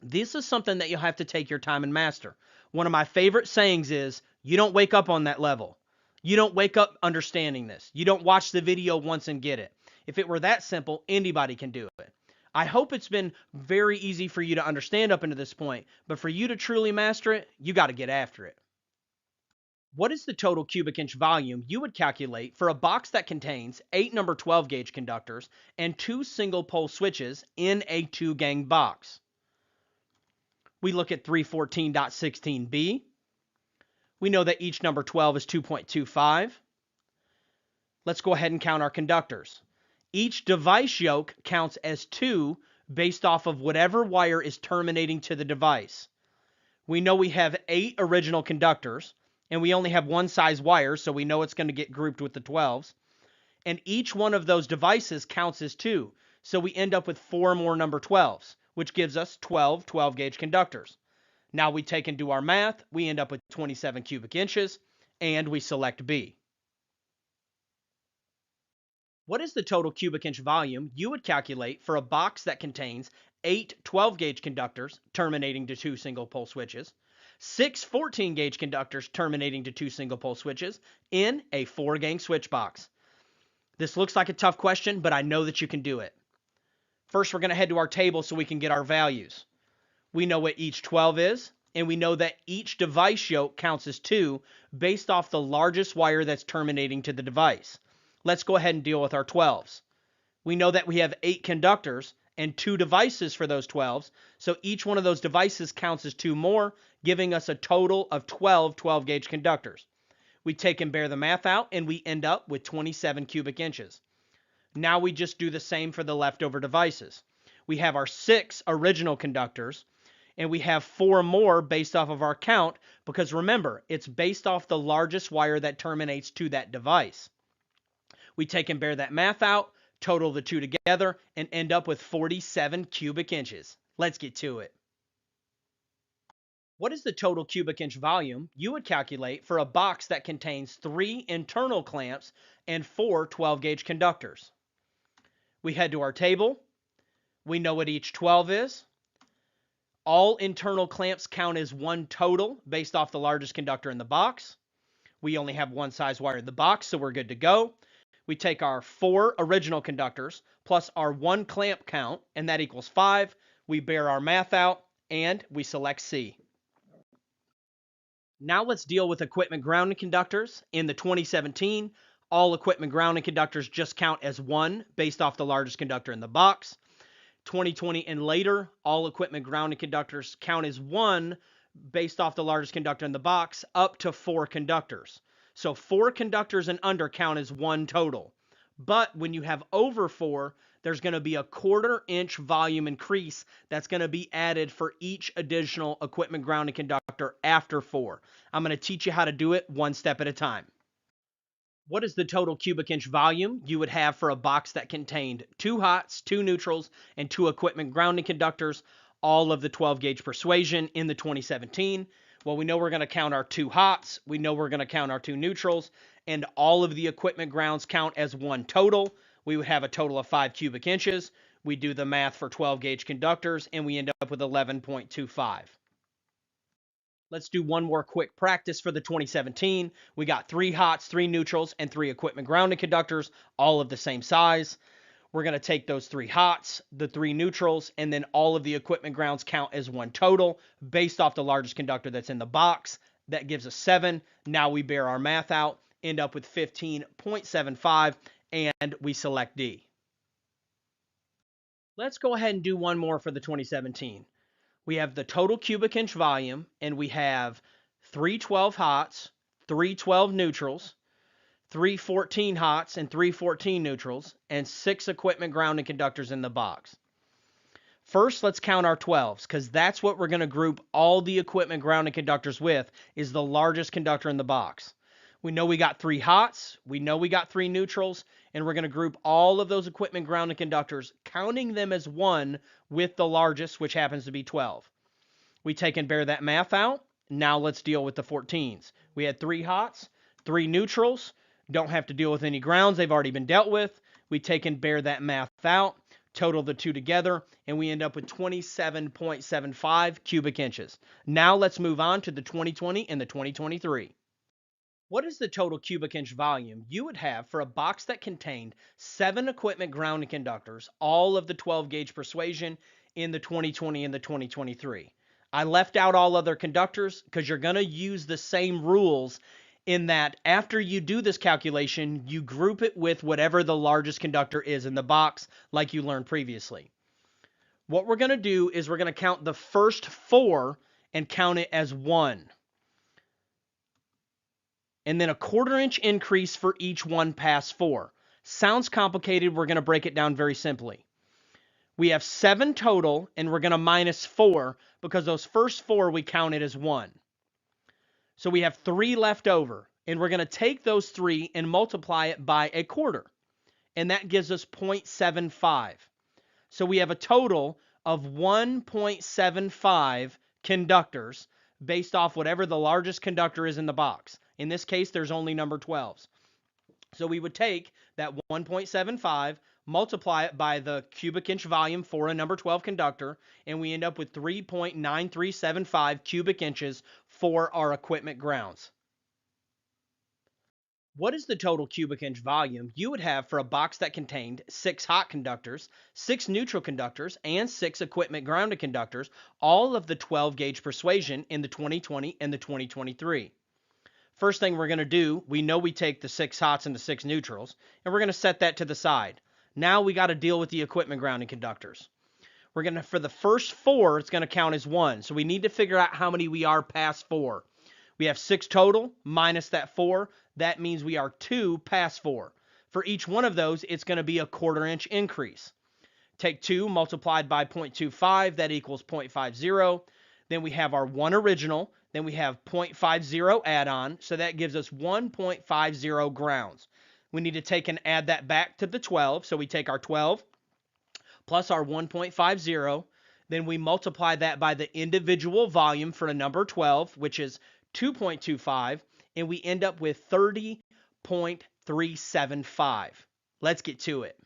This is something that you'll have to take your time and master. One of my favorite sayings is, you don't wake up on that level. You don't wake up understanding this. You don't watch the video once and get it. If it were that simple, anybody can do it. I hope it's been very easy for you to understand up into this point, but for you to truly master it, you got to get after it. What is the total cubic inch volume you would calculate for a box that contains 8 number 12 gauge conductors and 2 single pole switches in a 2-gang box? We look at 314.16b. We know that each number 12 is 2.25. Let's go ahead and count our conductors. Each device yoke counts as 2 based off of whatever wire is terminating to the device. We know we have 8 original conductors, and we only have one size wire, so we know it's going to get grouped with the 12s. And each one of those devices counts as 2, so we end up with 4 more number 12s, which gives us 12 12-gauge conductors. Now we take and do our math, we end up with 27 cubic inches, and we select B. What is the total cubic inch volume you would calculate for a box that contains 8 12-gauge conductors terminating to 2 single-pole switches, 6 14-gauge conductors terminating to 2 single-pole switches in a 4-gang switch box? This looks like a tough question, but I know that you can do it. First, we're going to head to our table so we can get our values. We know what each 12 is, and we know that each device yoke counts as 2 based off the largest wire that's terminating to the device. Let's go ahead and deal with our 12s. We know that we have 8 conductors and 2 devices for those 12s, so each one of those devices counts as 2 more, giving us a total of 12 12-gauge conductors. We take and bear the math out, and we end up with 27 cubic inches. Now we just do the same for the leftover devices. We have our 6 original conductors, and we have 4 more based off of our count, because remember, it's based off the largest wire that terminates to that device. We take and bear that math out, total the two together, and end up with 47 cubic inches. Let's get to it. What is the total cubic inch volume you would calculate for a box that contains 3 internal clamps and 4 12-gauge conductors? We head to our table. We know what each 12 is. All internal clamps count as 1 total based off the largest conductor in the box. We only have one size wire in the box, so we're good to go. We take our 4 original conductors plus our 1 clamp count, and that equals 5. We bear our math out, and we select C. Now let's deal with equipment grounding conductors. In the 2017, all equipment grounding conductors just count as 1 based off the largest conductor in the box. 2020 and later, all equipment grounding conductors count as 1 based off the largest conductor in the box, up to 4 conductors. So 4 conductors and under count as 1 total. But when you have over 4, there's going to be a 1/4 inch volume increase that's going to be added for each additional equipment grounding conductor after 4. I'm going to teach you how to do it one step at a time. What is the total cubic inch volume you would have for a box that contained 2 hots, 2 neutrals, and 2 equipment grounding conductors, all of the 12-gauge persuasion in the 2017? Well, we know we're going to count our 2 hots, we know we're going to count our 2 neutrals, and all of the equipment grounds count as 1 total. We would have a total of 5 cubic inches. We do the math for 12-gauge conductors, and we end up with 11.25. Let's do one more quick practice for the 2017. We got 3 hots, 3 neutrals, and 3 equipment grounding conductors, all of the same size. We're going to take those 3 hots, the 3 neutrals, and then all of the equipment grounds count as 1 total based off the largest conductor that's in the box. That gives us 7. Now we bear our math out, end up with 15.75, and we select D. Let's go ahead and do one more for the 2017. We have the total cubic inch volume, and we have 3 12 hots, 3 12 neutrals, 3 14 hots, and 3 14 neutrals, and 6 equipment grounding conductors in the box. First, let's count our 12s, because that's what we're going to group all the equipment grounding conductors with, is the largest conductor in the box. We know we got 3 hots, we know we got 3 neutrals, and we're going to group all of those equipment grounding conductors, counting them as 1 with the largest, which happens to be 12. We take and bear that math out. Now let's deal with the 14s. We had 3 hots, 3 neutrals, Don't have to deal with any grounds. They've already been dealt with. We take and bear that math out, total the two together, and we end up with 27.75 cubic inches. Now let's move on to the 2020 and the 2023. What is the total cubic inch volume you would have for a box that contained 7 equipment grounding conductors, all of the 12 gauge persuasion, in the 2020 and the 2023? I left out all other conductors because you're going to use the same rules in that after you do this calculation, you group it with whatever the largest conductor is in the box, like you learned previously. What we're going to do is we're going to count the first 4 and count it as 1. And then a 1/4 inch increase for each one past 4. Sounds complicated. We're going to break it down very simply. We have 7 total, and we're going to minus 4 because those first 4 we counted as 1. So we have 3 left over, and we're going to take those 3 and multiply it by a 1/4, and that gives us 0.75. So we have a total of 1.75 conductors based off whatever the largest conductor is in the box. In this case, there's only number 12s. So we would take that 1.75, multiply it by the cubic inch volume for a number 12 conductor, and we end up with 3.9375 cubic inches for our equipment grounds. What is the total cubic inch volume you would have for a box that contained 6 hot conductors, 6 neutral conductors, and 6 equipment grounded conductors, all of the 12 gauge persuasion in the 2020 and the 2023? First thing we're going to do, we know we take the 6 hots and the 6 neutrals, and we're going to set that to the side. Now we got to deal with the equipment grounding conductors. We're going to, for the first 4, it's going to count as 1. So we need to figure out how many we are past 4. We have 6 total minus that 4. That means we are 2 past 4. For each one of those, it's going to be a 1/4 inch increase. Take 2 multiplied by 0.25, that equals 0.50. Then we have our 1 original. Then we have 0.50 add-on, so that gives us 1.50 grounds. We need to take and add that back to the 12, so we take our 12 plus our 1.50, then we multiply that by the individual volume for a number 12, which is 2.25, and we end up with 30.375. Let's get to it.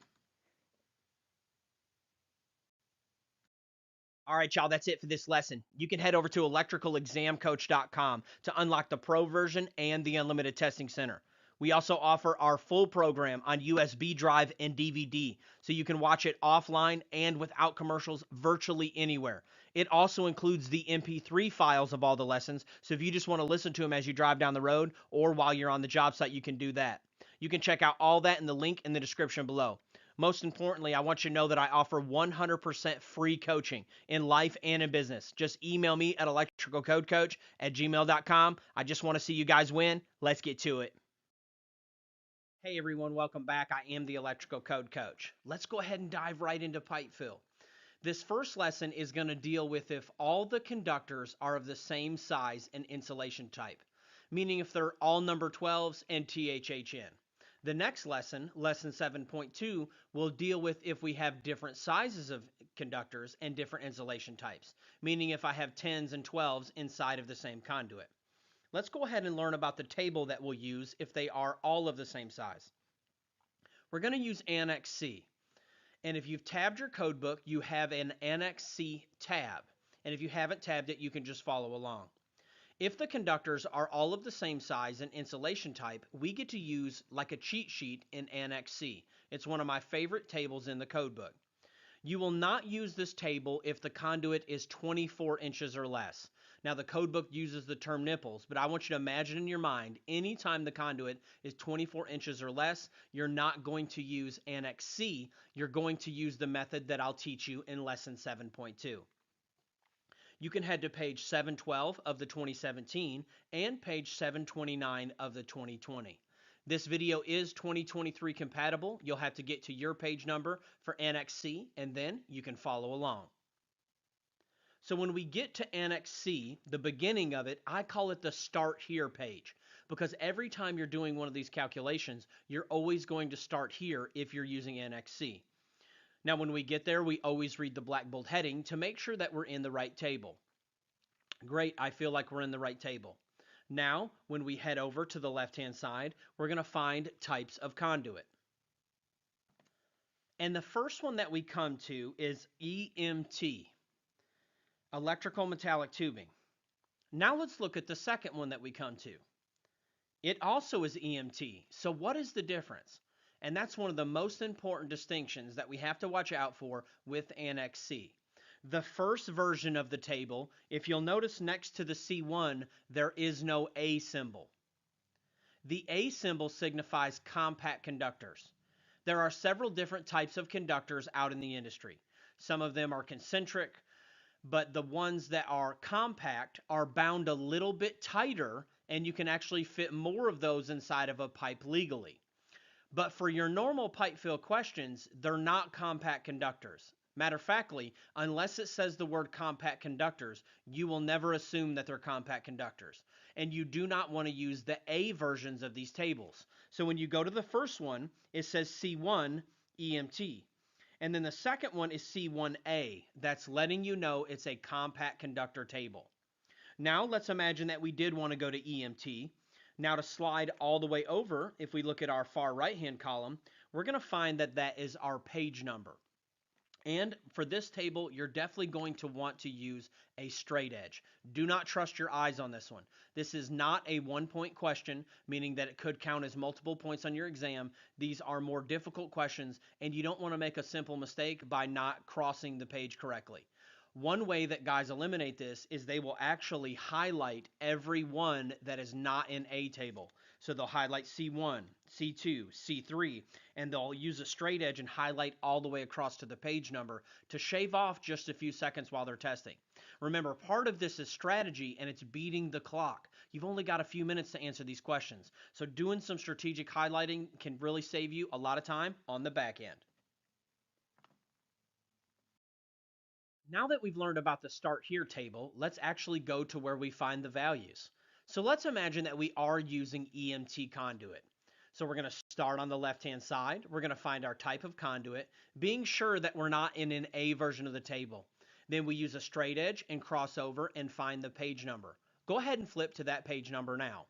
All right, y'all, that's it for this lesson. You can head over to electricalexamcoach.com to unlock the Pro version and the Unlimited Testing Center. We also offer our full program on USB drive and DVD, so you can watch it offline and without commercials virtually anywhere. It also includes the MP3 files of all the lessons, so if you just want to listen to them as you drive down the road or while you're on the job site, you can do that. You can check out all that in the link in the description below. Most importantly, I want you to know that I offer 100% free coaching in life and in business. Just email me at electricalcodecoach@gmail.com. I just want to see you guys win. Let's get to it. Hey everyone, welcome back. I am the Electrical Code Coach. Let's go ahead and dive right into pipe fill. This first lesson is going to deal with if all the conductors are of the same size and insulation type, meaning if they're all number 12s and THHN. The next lesson, lesson 7.2, will deal with if we have different sizes of conductors and different insulation types, meaning if I have 10s and 12s inside of the same conduit. Let's go ahead and learn about the table that we'll use if they are all of the same size. We're going to use Annex C. And if you've tabbed your code book, you have an Annex C tab. And if you haven't tabbed it, you can just follow along. If the conductors are all of the same size and insulation type, we get to use like a cheat sheet in Annex C. It's one of my favorite tables in the code book. You will not use this table if the conduit is 24 inches or less. Now the code book uses the term nipples, but I want you to imagine in your mind, anytime the conduit is 24 inches or less, you're not going to use Annex C. You're going to use the method that I'll teach you in lesson 7.2. You can head to page 712 of the 2017 and page 729 of the 2020. This video is 2023 compatible. You'll have to get to your page number for Annex C, and then you can follow along. So when we get to Annex C, the beginning of it, I call it the Start Here page, because every time you're doing one of these calculations, you're always going to start here if you're using Annex C. Now, when we get there, we always read the black bold heading to make sure that we're in the right table. Great, I feel like we're in the right table. Now, when we head over to the left-hand side, we're going to find types of conduit. And the first one that we come to is EMT, electrical metallic tubing. Now let's look at the second one that we come to. It also is EMT. So what is the difference? And that's one of the most important distinctions that we have to watch out for with Annex C. The first version of the table, if you'll notice next to the C1, there is no A symbol. The A symbol signifies compact conductors. There are several different types of conductors out in the industry. Some of them are concentric, but the ones that are compact are bound a little bit tighter, and you can actually fit more of those inside of a pipe legally. But for your normal pipe fill questions, they're not compact conductors. Matter of factly, unless it says the word compact conductors, you will never assume that they're compact conductors. And you do not want to use the A versions of these tables. So when you go to the first one, it says C1 EMT. And then the second one is C1A. That's letting you know it's a compact conductor table. Now let's imagine that we did want to go to EMT. Now to slide all the way over, if we look at our far right-hand column, we're going to find that that is our page number. And for this table, you're definitely going to want to use a straight edge. Do not trust your eyes on this one. This is not a one-point question, meaning that it could count as multiple points on your exam. These are more difficult questions, and you don't want to make a simple mistake by not crossing the page correctly. One way that guys eliminate this is they will actually highlight every one that is not in a table. So they'll highlight C1, C2, C3, and they'll use a straight edge and highlight all the way across to the page number to shave off just a few seconds while they're testing. Remember, part of this is strategy, and it's beating the clock. You've only got a few minutes to answer these questions. So doing some strategic highlighting can really save you a lot of time on the back end. Now that we've learned about the start here table, let's actually go to where we find the values. So let's imagine that we are using EMT conduit. So we're going to start on the left-hand side. We're going to find our type of conduit, being sure that we're not in an A version of the table. Then we use a straight edge and cross over and find the page number. Go ahead and flip to that page number now.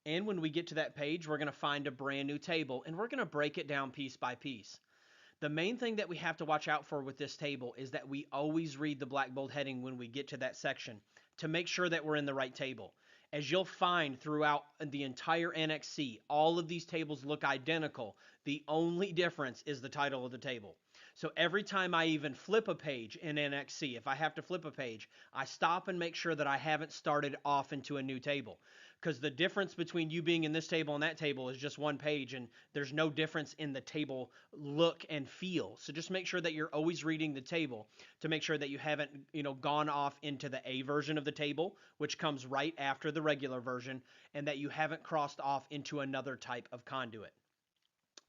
And when we get to that page, we're going to find a brand new table, and we're going to break it down piece by piece. The main thing that we have to watch out for with this table is that we always read the black bold heading when we get to that section to make sure that we're in the right table. As you'll find throughout the entire Annex C, all of these tables look identical. The only difference is the title of the table. So every time I even flip a page in Annex C, if I have to flip a page, I stop and make sure that I haven't started off into a new table. Because the difference between you being in this table and that table is just one page, and there's no difference in the table look and feel. So just make sure that you're always reading the table to make sure that you haven't, gone off into the A version of the table, which comes right after the regular version, and that you haven't crossed off into another type of conduit.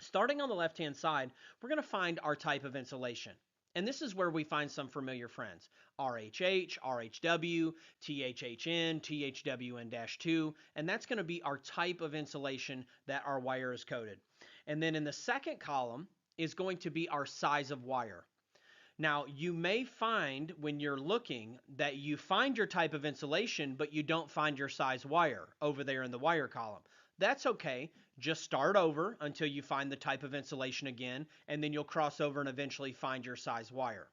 Starting on the left-hand side, we're going to find our type of insulation. And this is where we find some familiar friends. RHH, RHW, THHN, THWN-2, and that's going to be our type of insulation that our wire is coated. And then in the second column is going to be our size of wire. Now, you may find when you're looking that you find your type of insulation, but you don't find your size wire over there in the wire column. That's okay. Just start over until you find the type of insulation again, and then you'll cross over and eventually find your size wire.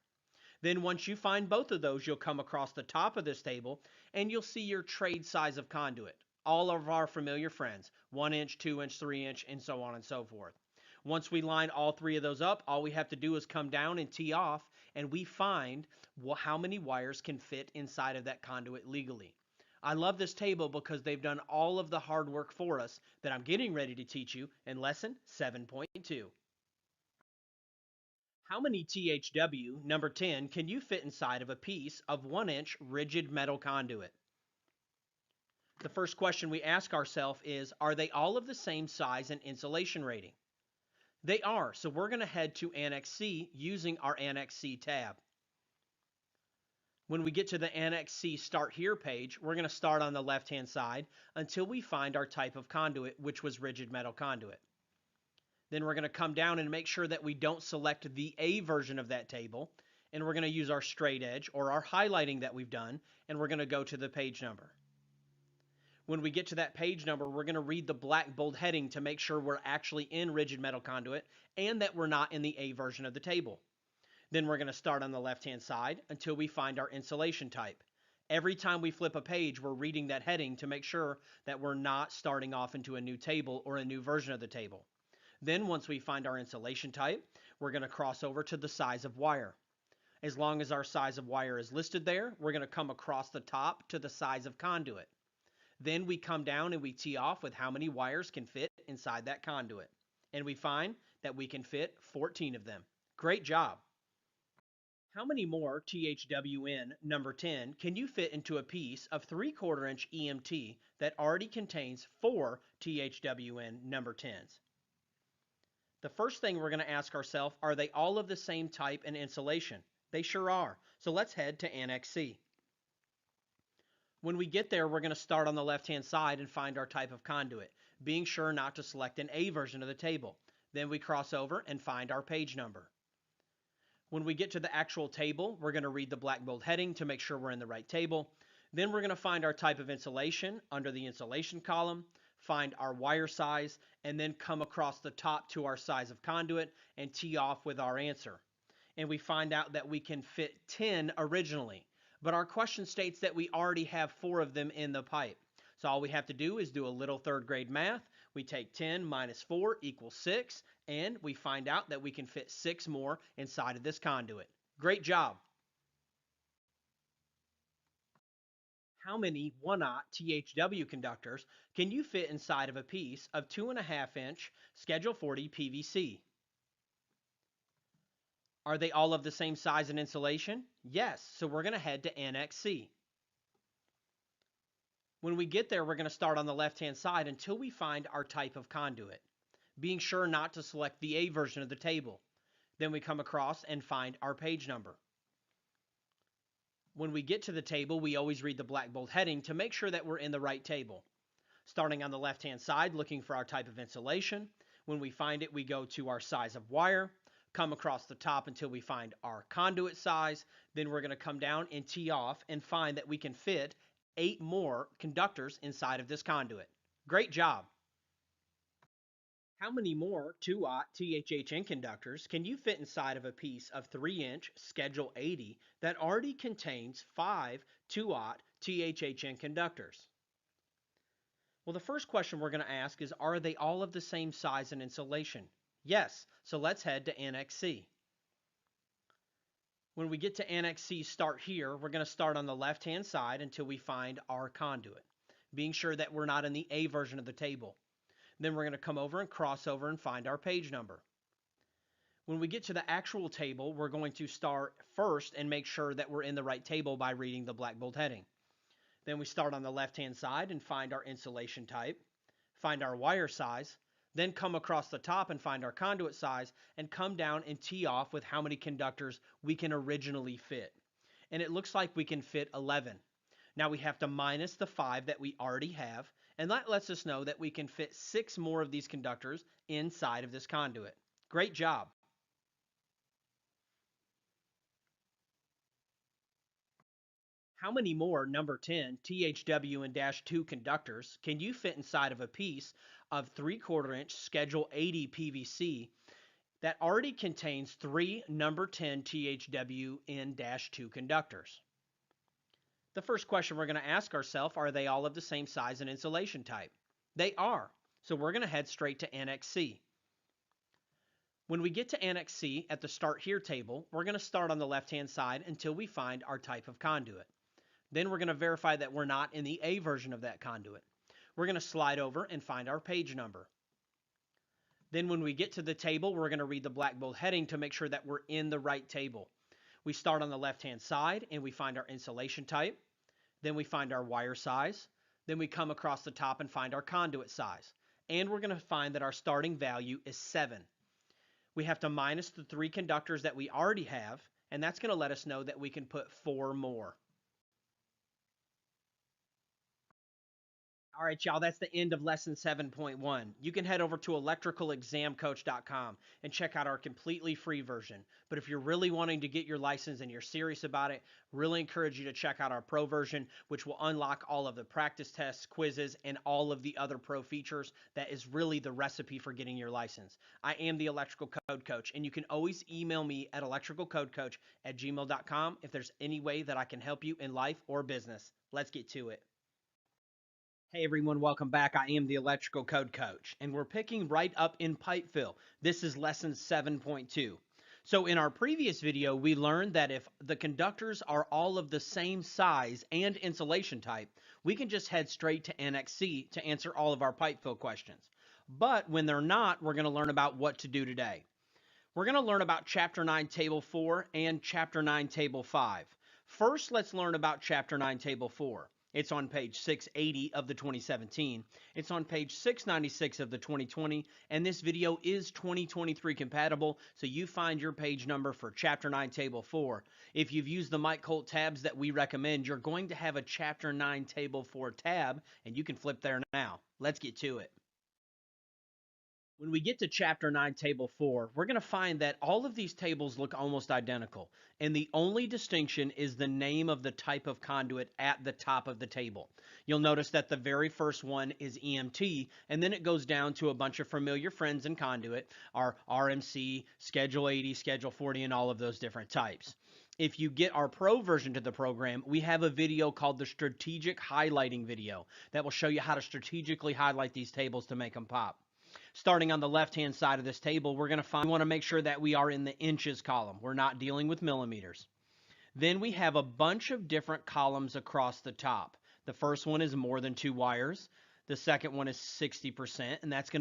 Then once you find both of those, you'll come across the top of this table, and you'll see your trade size of conduit. All of our familiar friends, 1 inch, 2 inch, 3 inch, and so on and so forth. Once we line all three of those up, all we have to do is come down and tee off, and we find how many wires can fit inside of that conduit legally. I love this table because they've done all of the hard work for us that I'm getting ready to teach you in lesson 7.2. How many THW, number 10, can you fit inside of a piece of 1 inch rigid metal conduit? The first question we ask ourselves is, are they all of the same size and insulation rating? They are, so we're going to head to Annex C using our Annex C tab. When we get to the Annex C Start Here page, we're going to start on the left-hand side until we find our type of conduit, which was rigid metal conduit. Then we're going to come down and make sure that we don't select the A version of that table, and we're going to use our straight edge or our highlighting that we've done, and we're going to go to the page number. When we get to that page number, we're going to read the black bold heading to make sure we're actually in rigid metal conduit and that we're not in the A version of the table. Then we're going to start on the left-hand side until we find our insulation type. Every time we flip a page, we're reading that heading to make sure that we're not starting off into a new table or a new version of the table. Then once we find our insulation type, we're going to cross over to the size of wire. As long as our size of wire is listed there, we're going to come across the top to the size of conduit. Then we come down and we tee off with how many wires can fit inside that conduit. And we find that we can fit 14 of them. Great job. How many more THWN number 10 can you fit into a piece of 3/4 inch EMT that already contains 4 THWN number 10s? The first thing we're going to ask ourselves, are they all of the same type and insulation? They sure are. So let's head to NEC C. When we get there, we're going to start on the left-hand side and find our type of conduit, being sure not to select an A version of the table. Then we cross over and find our page number. When we get to the actual table, we're going to read the black bold heading to make sure we're in the right table. Then we're going to find our type of insulation under the insulation column, find our wire size, and then come across the top to our size of conduit and tee off with our answer. And we find out that we can fit 10 originally. But our question states that we already have 4 of them in the pipe. So all we have to do is do a little 3rd grade math. We take 10 minus 4 equals 6, and we find out that we can fit 6 more inside of this conduit. Great job. How many 1/0 THW conductors can you fit inside of a piece of 2.5 inch Schedule 40 PVC? Are they all of the same size and insulation? Yes, so we're going to head to NEC C. When we get there, we're going to start on the left-hand side until we find our type of conduit, being sure not to select the A version of the table. Then we come across and find our page number. When we get to the table, we always read the black bold heading to make sure that we're in the right table. Starting on the left-hand side, looking for our type of insulation. When we find it, we go to our size of wire, come across the top until we find our conduit size. Then we're going to come down and tee off and find that we can fit 8 more conductors inside of this conduit. Great job. How many more 2/0 THHN conductors can you fit inside of a piece of 3 inch Schedule 80 that already contains 5 2/0 THHN conductors? Well, the first question we're going to ask is, are they all of the same size and insulation? Yes, so let's head to NEC C. When we get to NEC C, start here, we're going to start on the left-hand side until we find our conduit, being sure that we're not in the A version of the table. Then we're going to come over and cross over and find our page number. When we get to the actual table, we're going to start first and make sure that we're in the right table by reading the black bold heading. Then we start on the left-hand side and find our insulation type, find our wire size, then come across the top and find our conduit size, and come down and tee off with how many conductors we can originally fit. And it looks like we can fit 11. Now we have to minus the 5 that we already have, and that lets us know that we can fit 6 more of these conductors inside of this conduit. Great job. How many more number 10 THWN-2 conductors can you fit inside of a piece of 3/4 inch Schedule 80 PVC that already contains 3 number 10 THWN-2 conductors? The first question we're going to ask ourselves, are they all of the same size and insulation type? They are, so we're going to head straight to NEC C. When we get to NEC C at the Start Here table, we're going to start on the left-hand side until we find our type of conduit. Then we're going to verify that we're not in the A version of that conduit. We're going to slide over and find our page number. Then when we get to the table, we're going to read the black bold heading to make sure that we're in the right table. We start on the left-hand side and we find our insulation type. Then we find our wire size. Then we come across the top and find our conduit size. And we're going to find that our starting value is 7. We have to minus the 3 conductors that we already have, and that's going to let us know that we can put 4 more. All right, y'all, that's the end of lesson 7.1. You can head over to electricalexamcoach.com and check out our completely free version. But if you're really wanting to get your license and you're serious about it, really encourage you to check out our pro version, which will unlock all of the practice tests, quizzes, and all of the other pro features. That is really the recipe for getting your license. I am the Electrical Code Coach, and you can always email me at electricalcodecoach@gmail.com if there's any way that I can help you in life or business. Let's get to it. Hey everyone, welcome back. I am the Electrical Code Coach, and we're picking right up in pipe fill. This is lesson 7.2. So in our previous video, we learned that if the conductors are all of the same size and insulation type, we can just head straight to NEC to answer all of our pipe fill questions. But when they're not, we're going to learn about what to do today. We're going to learn about Chapter 9, Table 4 and Chapter 9, Table 5. First, let's learn about Chapter 9, Table 4. It's on page 680 of the 2017. It's on page 696 of the 2020, and this video is 2023 compatible, so you find your page number for Chapter 9, Table 4. If you've used the Mike Colt tabs that we recommend, you're going to have a Chapter 9, Table 4 tab, and you can flip there now. Let's get to it. When we get to Chapter 9, Table 4, we're going to find that all of these tables look almost identical, and the only distinction is the name of the type of conduit at the top of the table. You'll notice that the very first one is EMT, and then it goes down to a bunch of familiar friends in conduit, our RMC, Schedule 80, Schedule 40, and all of those different types. If you get our pro version to the program, we have a video called the Strategic Highlighting video that will show you how to strategically highlight these tables to make them pop. Starting on the left-hand side of this table, we want to make sure that we are in the inches column. We're not dealing with millimeters. Then we have a bunch of different columns across the top. The first one is more than 2 wires. The second one is 60%, and that's going to